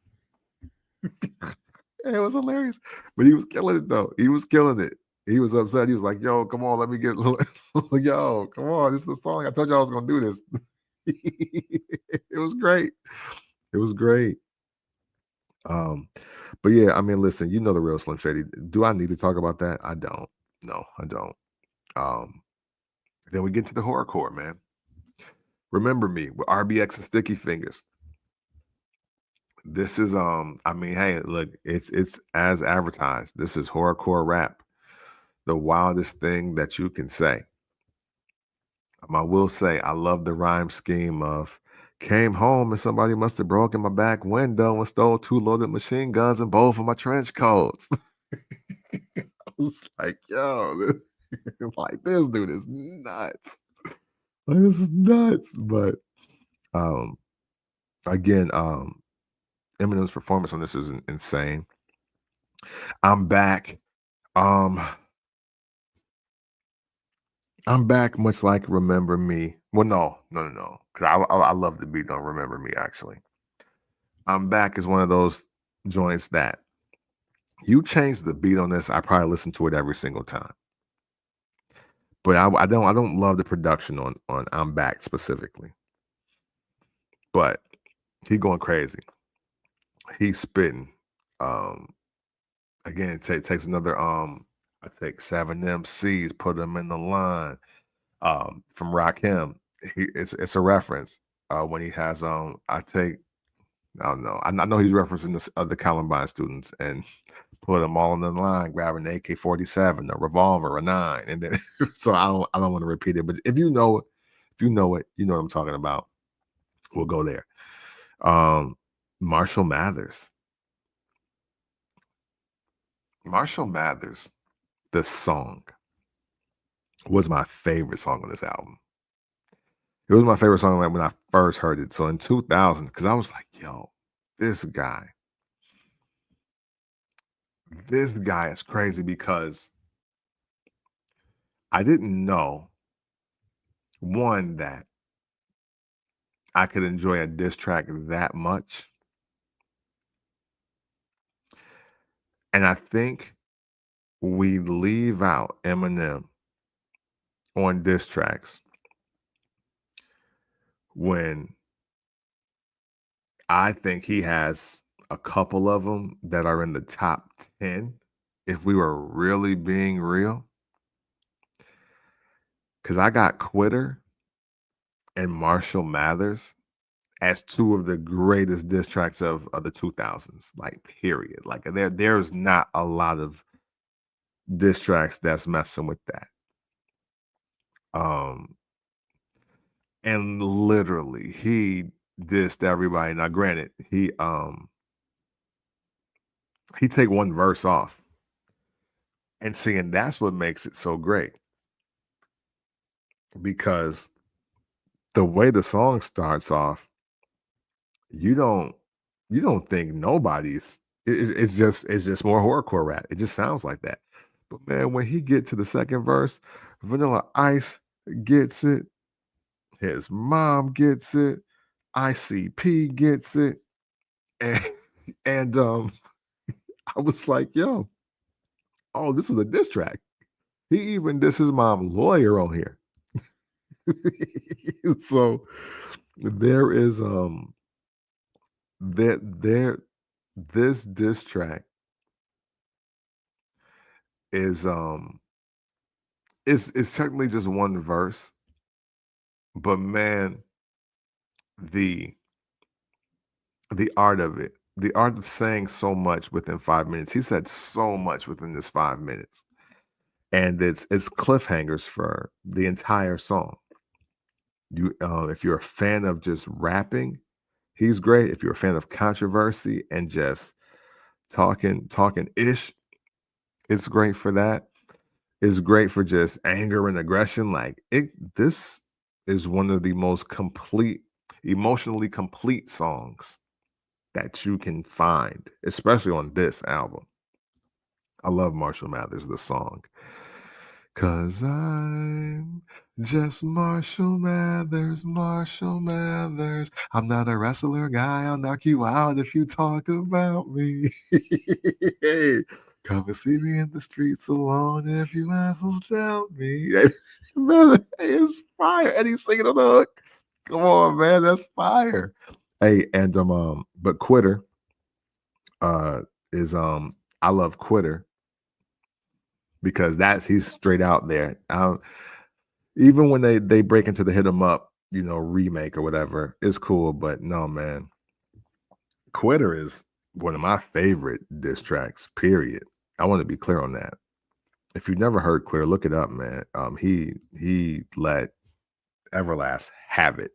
It was hilarious. But he was killing it though. He was killing it. He was upset. He was like, yo, come on, let me get yo, come on. This is the song. I told you I was gonna do this. It was great. It was great. But yeah, I mean, listen, the Real Slim Shady. Do I need to talk about that? I don't. No, I don't. Um, then we get to the horrorcore, man. Remember Me with RBX and Sticky Fingers. This is I mean, hey, look, it's as advertised. This is horrorcore rap, the wildest thing that you can say. I will say I love the rhyme scheme of came home and somebody must have broken my back window and stole 2 loaded machine guns and both of my trench coats. I was like, yo, like this dude is nuts. Like, this is nuts. But um again, Eminem's performance on this is insane. I'm back. Um I'm back much like Remember Me. Well, no. Because I love the beat on Remember Me, actually. I'm Back is one of those joints that you change the beat on this, I probably listen to it every single time. But I don't love the production on I'm Back specifically. But he going crazy. He's spitting. Um, again, takes another I think 7 MCs, put them in the line. From Rakim, it's a reference. When he has I don't know. I know he's referencing the other Columbine students and put them all in the line, grabbing an AK-47, a revolver, a nine, and then so I don't want to repeat it. But if you know what I'm talking about. We'll go there. Um, Marshall Mathers. Marshall Mathers, the song was my favorite song on this album. It was my favorite song like when I first heard it. So in 2000, because I was like, yo, this guy, this guy is crazy because I didn't know one that I could enjoy a diss track that much. And I think we leave out Eminem on diss tracks when I think he has a couple of them that are in the top 10 if we were really being real. Because I got Quitter and Marshall Mathers as two of the greatest diss tracks of the 2000s, like, period. Like, there's not a lot of diss tracks that's messing with that. Um, and literally, he dissed everybody. Now, granted, he take one verse off, and seeing that's what makes it so great because the way the song starts off, you don't you don't think nobody's. It's just more horrorcore rap. It just sounds like that. But man, when he get to the second verse, Vanilla Ice gets it. His mom gets it. ICP gets it. And and I was like, yo, oh, this is a diss track. He even dissed his mom lawyer on here. So there is that there this diss track is it's technically just one verse, but man, the the art of it, the art of saying so much within 5 minutes. He said so much within this 5 minutes. And it's cliffhangers for the entire song. If you're a fan of just rapping, he's great. If you're a fan of controversy and just talking ish, it's great for that. It's great for just anger and aggression. Like this is one of the most complete, emotionally complete songs that you can find, especially on this album. I love Marshall Mathers, the song. Cause I'm just Marshall Mathers, Marshall Mathers. I'm not a wrestler guy. I'll knock you out if you talk about me. Come and see me in the streets alone if you assholes tell me. Man, it's fire. And he's singing on the hook. Come on, man, that's fire. Hey, and but Quitter uh is I love Quitter because he's straight out there. Even when they break into the hit 'em up, remake or whatever, it's cool. But no, man, Quitter is one of my favorite diss tracks. Period. I want to be clear on that. If you've never heard Quitter, look it up, man. He let Everlast have it.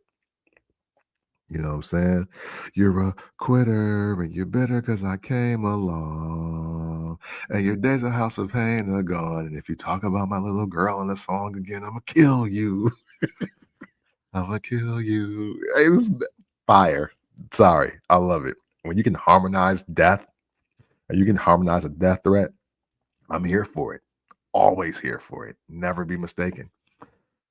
You know what I'm saying? You're a quitter and you're bitter because I came along. And your days of house of pain are gone. And if you talk about my little girl in the song again, I'm going to kill you. I'm going to kill you. It was fire. Sorry. I love it. When you can harmonize death and you can harmonize a death threat, I'm here for it. Always here for it. Never be mistaken.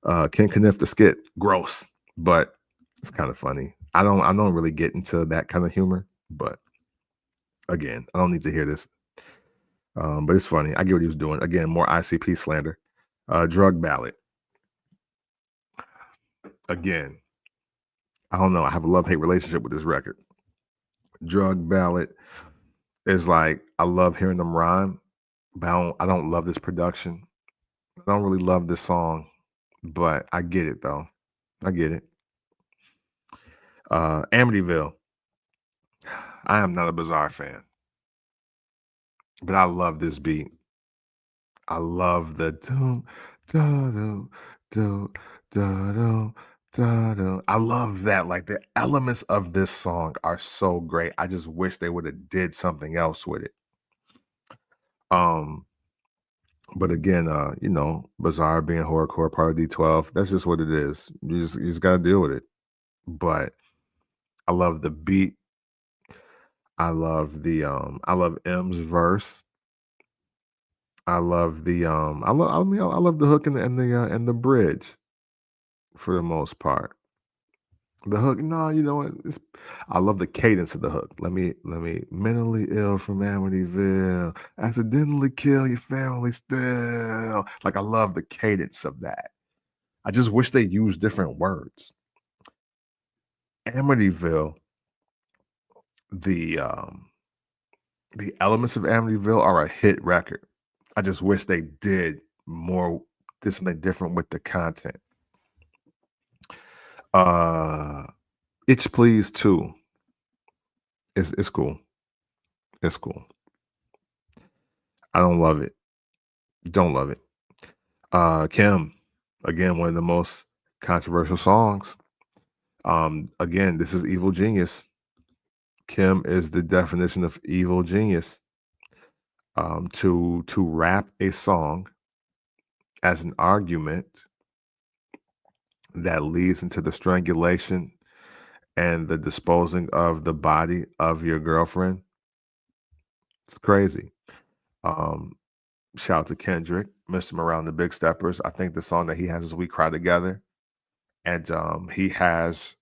Ken Kniff the skit, gross, but it's kind of funny. I don't really get into that kind of humor, but again, I don't need to hear this. But it's funny. I get what he was doing. Again, more ICP slander. Drug ballot. Again, I don't know. I have a love hate relationship with this record. Drug Ballad is like I love hearing them rhyme, but I don't love this production. I don't really love this song, but I get it though. I get it. Amityville. I am not a Bizarre fan, but I love this beat. I love the do da do do da do da do. I love that. Like the elements of this song are so great. I just wish they would have did something else with it. Um, but again, Bizarre being horrorcore part of D12, that's just what it is. You just gotta deal with it. But I love the beat. I love M's verse. I love the hook and the bridge for the most part. The hook, no, you know what? I love the cadence of the hook. Let me mentally ill from Amityville, accidentally kill your family still. Like I love the cadence of that. I just wish they used different words. Amityville, the um the elements of Amityville are a hit record. I just wish they did something different with the content. Uh Itch Please too. It's cool. It's cool. I don't love it. Don't love it. Kim, again, one of the most controversial songs. Again, this is Evil Genius. Kim is the definition of evil genius. To rap a song as an argument that leads into the strangulation and the disposing of the body of your girlfriend. It's crazy. Um, Shout out to Kendrick, Missed Him Around the Big Steppers. I think the song that he has is We Cry Together. And he has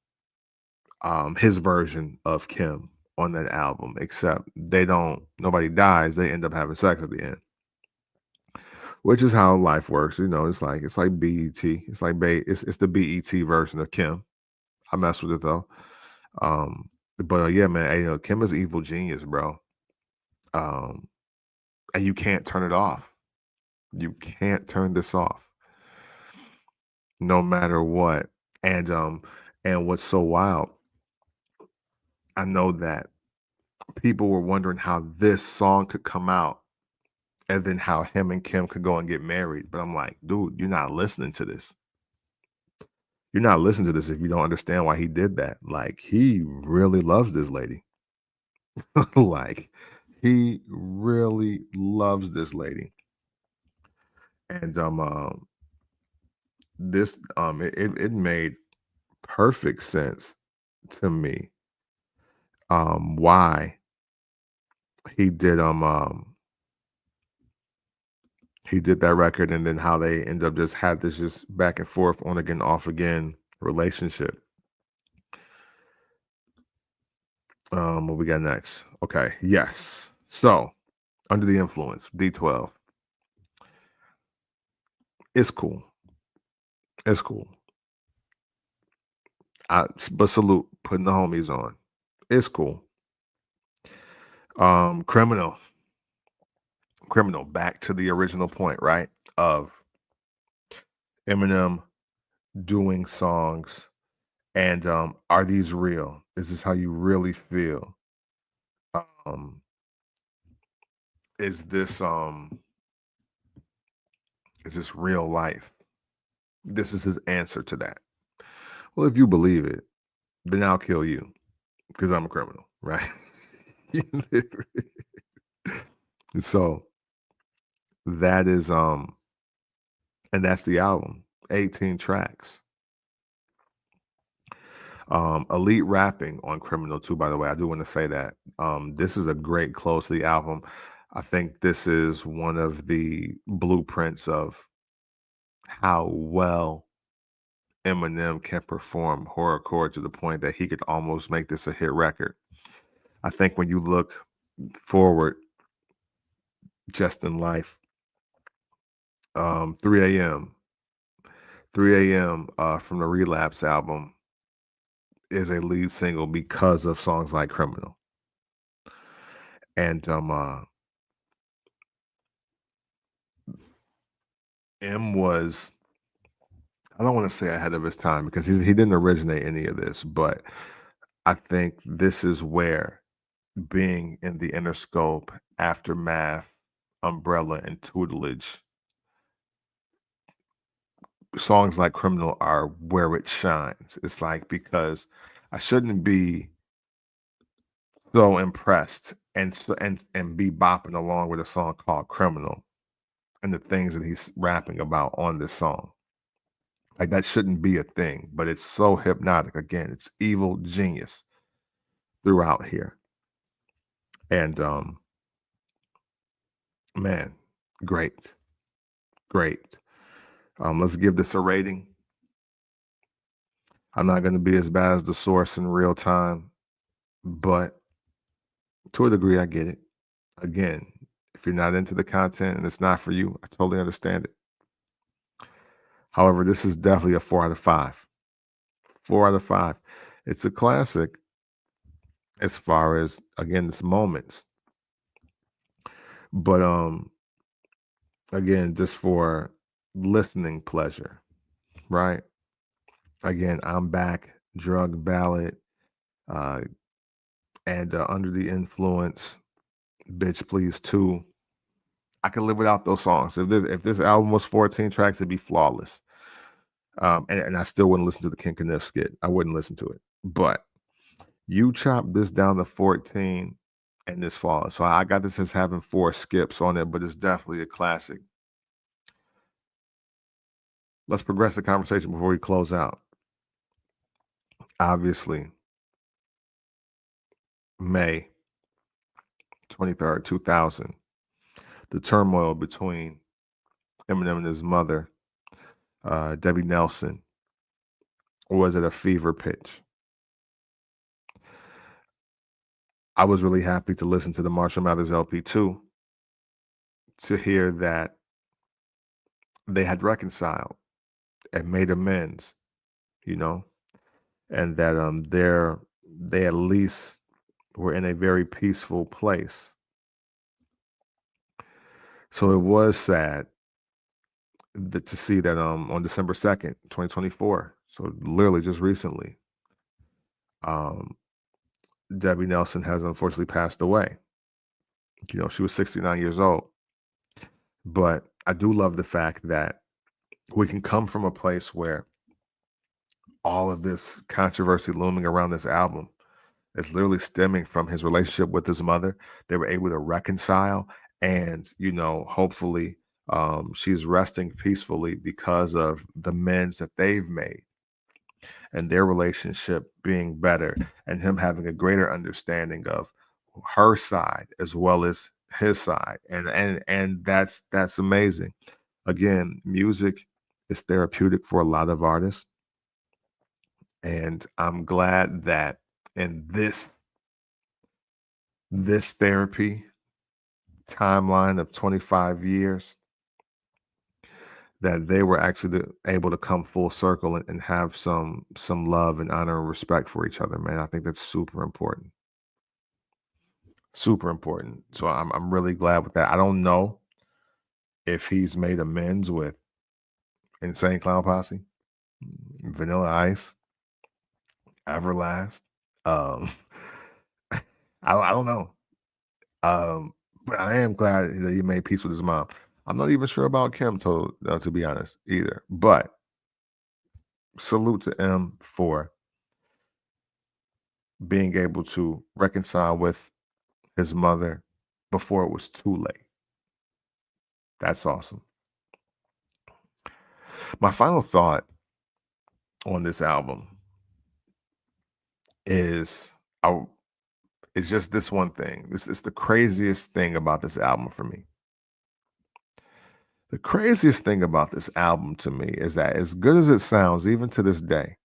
his version of Kim on that album, except nobody dies, they end up having sex at the end. Which is how life works, it's like BET. It's the BET version of Kim. I mess with it though. Um, but yeah, man, hey, Kim is evil genius, bro. Um, and you can't turn it off. You can't turn this off, no matter what. And what's so wild, I know that people were wondering how this song could come out and then how him and Kim could go and get married. But I'm like, dude, you're not listening to this. You're not listening to this if you don't understand why he did that. Like, he really loves this lady. Like, he really loves this lady. And this it made perfect sense to me why he did he did that record, and then how they end up just had this just back and forth, on again, off again relationship. What we got next? Okay, yes. So, Under the Influence, D12. It's cool. It's cool. But salute putting the homies on. It's cool. Criminal. Criminal. Back to the original point, right? Of Eminem doing songs, and are these real? Is this how you really feel? Um, is this real life? This is his answer to that. Well, if you believe it, then I'll kill you because I'm a criminal, right? So that is and that's the album. 18 tracks. Elite rapping on Criminal too, by the way. I do want to say that. This is a great close to the album. I think this is one of the blueprints of how well Eminem can perform horrorcore to the point that he could almost make this a hit record. I think when you look forward just in life, 3 a.m., 3 a.m. From the Relapse album is a lead single because of songs like Criminal. And M was, I don't want to say ahead of his time because he didn't originate any of this, but I think this is where being in the Interscope, Aftermath, Umbrella, and Tutelage, songs like Criminal are where it shines. It's like, because I shouldn't be so impressed and be bopping along with a song called Criminal and the things that he's rapping about on this song. Like, that shouldn't be a thing, but it's so hypnotic. Again, it's evil genius throughout here. And man, great, great. Let's give this a rating. I'm not going to be as bad as the source in real time, but to a degree, I get it. Again, if you're not into the content and it's not for you, I totally understand it. However, this is definitely a 4 out of 5. 4 out of 5. It's a classic as far as, again, its moments. But again, just for listening pleasure, right? Again, I'm back, drug ballad, uh, and under the influence, bitch please too. I can live without those songs. If this album was 14 tracks, it'd be flawless. And I still wouldn't listen to the King Kniff skit. I wouldn't listen to it. But you chop this down to 14 and this flawless. So I got this as having 4 skips on it, but it's definitely a classic. Let's progress the conversation before we close out. Obviously, May 23rd, 2000, the turmoil between Eminem and his mother, Debbie Nelson, was at a fever pitch. I was really happy to listen to the Marshall Mathers LP too, to hear that they had reconciled and made amends, you know, and that they at least were in a very peaceful place. So it was sad to see that on December 2nd, 2024, so literally just recently, um, Debbie Nelson has unfortunately passed away. You know, she was 69 years old. But I do love the fact that we can come from a place where all of this controversy looming around this album is literally stemming from his relationship with his mother. They were able to reconcile, and hopefully, she's resting peacefully because of the amends that they've made and their relationship being better, and him having a greater understanding of her side as well as his side, and that's amazing. Again, music is therapeutic for a lot of artists, and I'm glad that in this therapy timeline of 25 years, that they were actually able to come full circle and have some love and honor and respect for each other, man. I think that's super important. Super important. So I'm really glad with that. I don't know if he's made amends with Insane Clown Posse, Vanilla Ice, Everlast. Um, I don't know. But I am glad that he made peace with his mom. I'm not even sure about Kim, to be honest, either. But salute to M for being able to reconcile with his mother before it was too late. That's awesome. My final thought on this album is it's just this one thing. This is the craziest thing about this album for me. The craziest thing about this album to me is that, as good as it sounds, even to this day,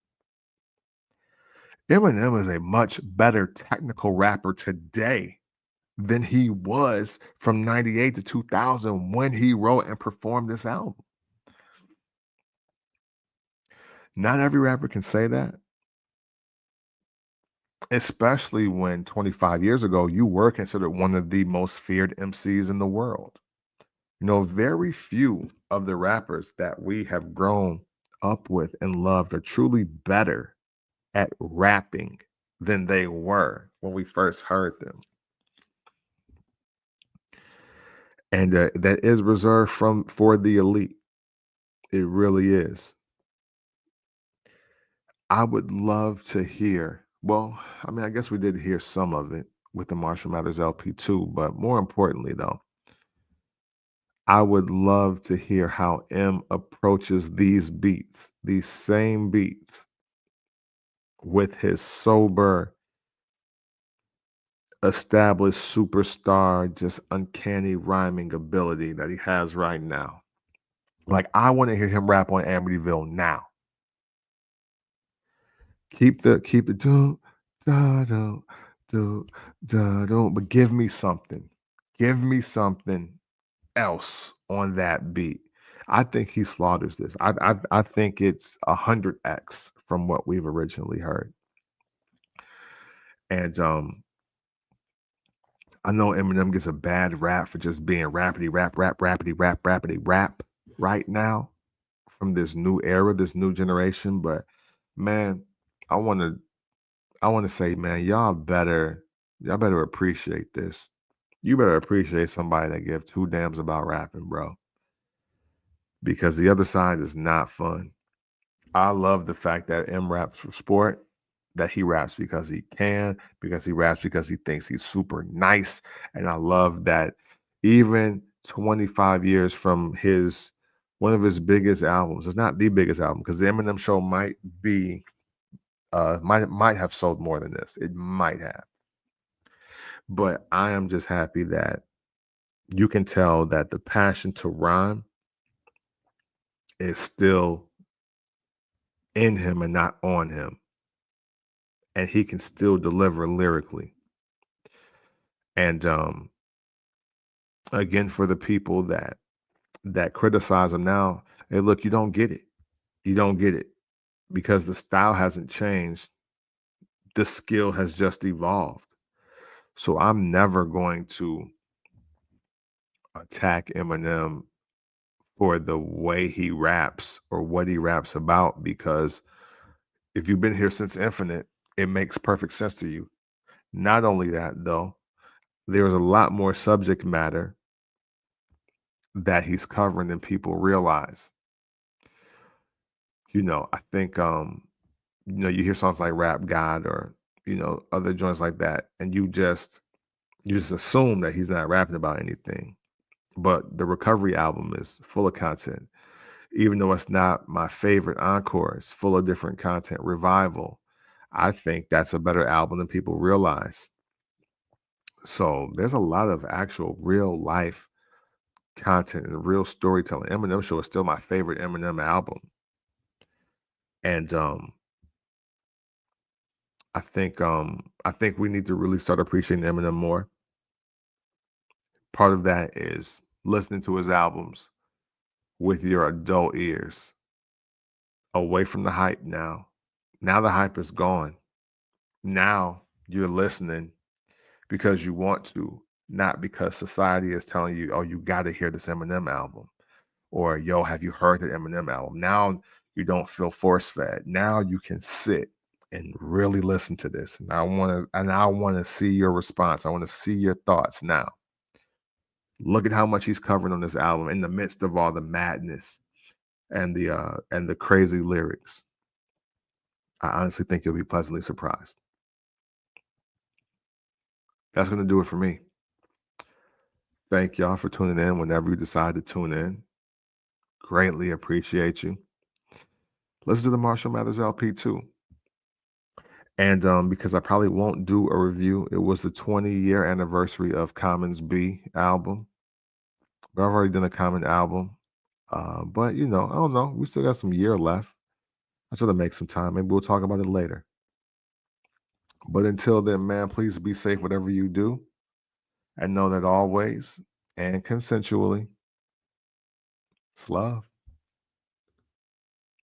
Eminem is a much better technical rapper today than he was from 98 to 2000 when he wrote and performed this album. Not every rapper can say that, especially when 25 years ago you were considered one of the most feared MCs in the world. Very few of the rappers that we have grown up with and loved are truly better at rapping than they were when we first heard them. And that is reserved for the elite. It really is. I would love to hear. Well, I mean, I guess we did hear some of it with the Marshall Mathers LP too, but more importantly, though, I would love to hear how M approaches these beats, these same beats, with his sober, established superstar, just uncanny rhyming ability that he has right now. Like, I want to hear him rap on Amityville now. Keep it da do do da do, but give me something. Give me something else on that beat. I think he slaughters this. I think it's 100x from what we've originally heard. And I know Eminem gets a bad rap for just being rapidy rap rap rapidy rap rapidy rap right now from this new era, this new generation. But man, I want to I want to say, man, y'all better appreciate this. You better appreciate somebody that gives two damns about rapping, bro. Because the other side is not fun. I love the fact that M raps for sport, that he raps because he can, because he raps because he thinks he's super nice. And I love that even 25 years from his one of his biggest albums, if not the biggest album, because the Eminem show might be might have sold more than this. It might have. But I am just happy that you can tell that the passion to rhyme is still in him and not on him. And he can still deliver lyrically. And again, for the people that criticize him now, hey, look, you don't get it. You don't get it because the style hasn't changed. The skill has just evolved. So I'm never going to attack Eminem for the way he raps or what he raps about because if you've been here since Infinite, it makes perfect sense to you. Not only that, though, there's a lot more subject matter that he's covering than people realize. I think you hear songs like Rap God or other joints like that, and you just assume that he's not rapping about anything. But the Recovery album is full of content. Even though it's not my favorite encore, it's full of different content. Revival, I think that's a better album than people realize. So there's a lot of actual real life content and real storytelling. Eminem Show is still my favorite Eminem album. And I think we need to really start appreciating Eminem more. Part of that is listening to his albums with your adult ears, away from the hype now. Now the hype is gone. Now you're listening because you want to, not because society is telling you, oh, you got to hear this Eminem album. Or, yo, have you heard the Eminem album? Now you don't feel force fed. Now you can sit and really listen to this. And I want to see your response. I want to see your thoughts now. Look at how much he's covering on this album in the midst of all the madness and the crazy lyrics. I honestly think you'll be pleasantly surprised. That's going to do it for me. Thank y'all for tuning in whenever you decide to tune in. Greatly appreciate you. Listen to the Marshall Mathers LP too. And because I probably won't do a review, it was the 20-year anniversary of Common's B album. But I've already done a Common album. But I don't know. We still got some year left. I should have make some time. Maybe we'll talk about it later. But until then, man, please be safe whatever you do. And know that always and consensually, it's love.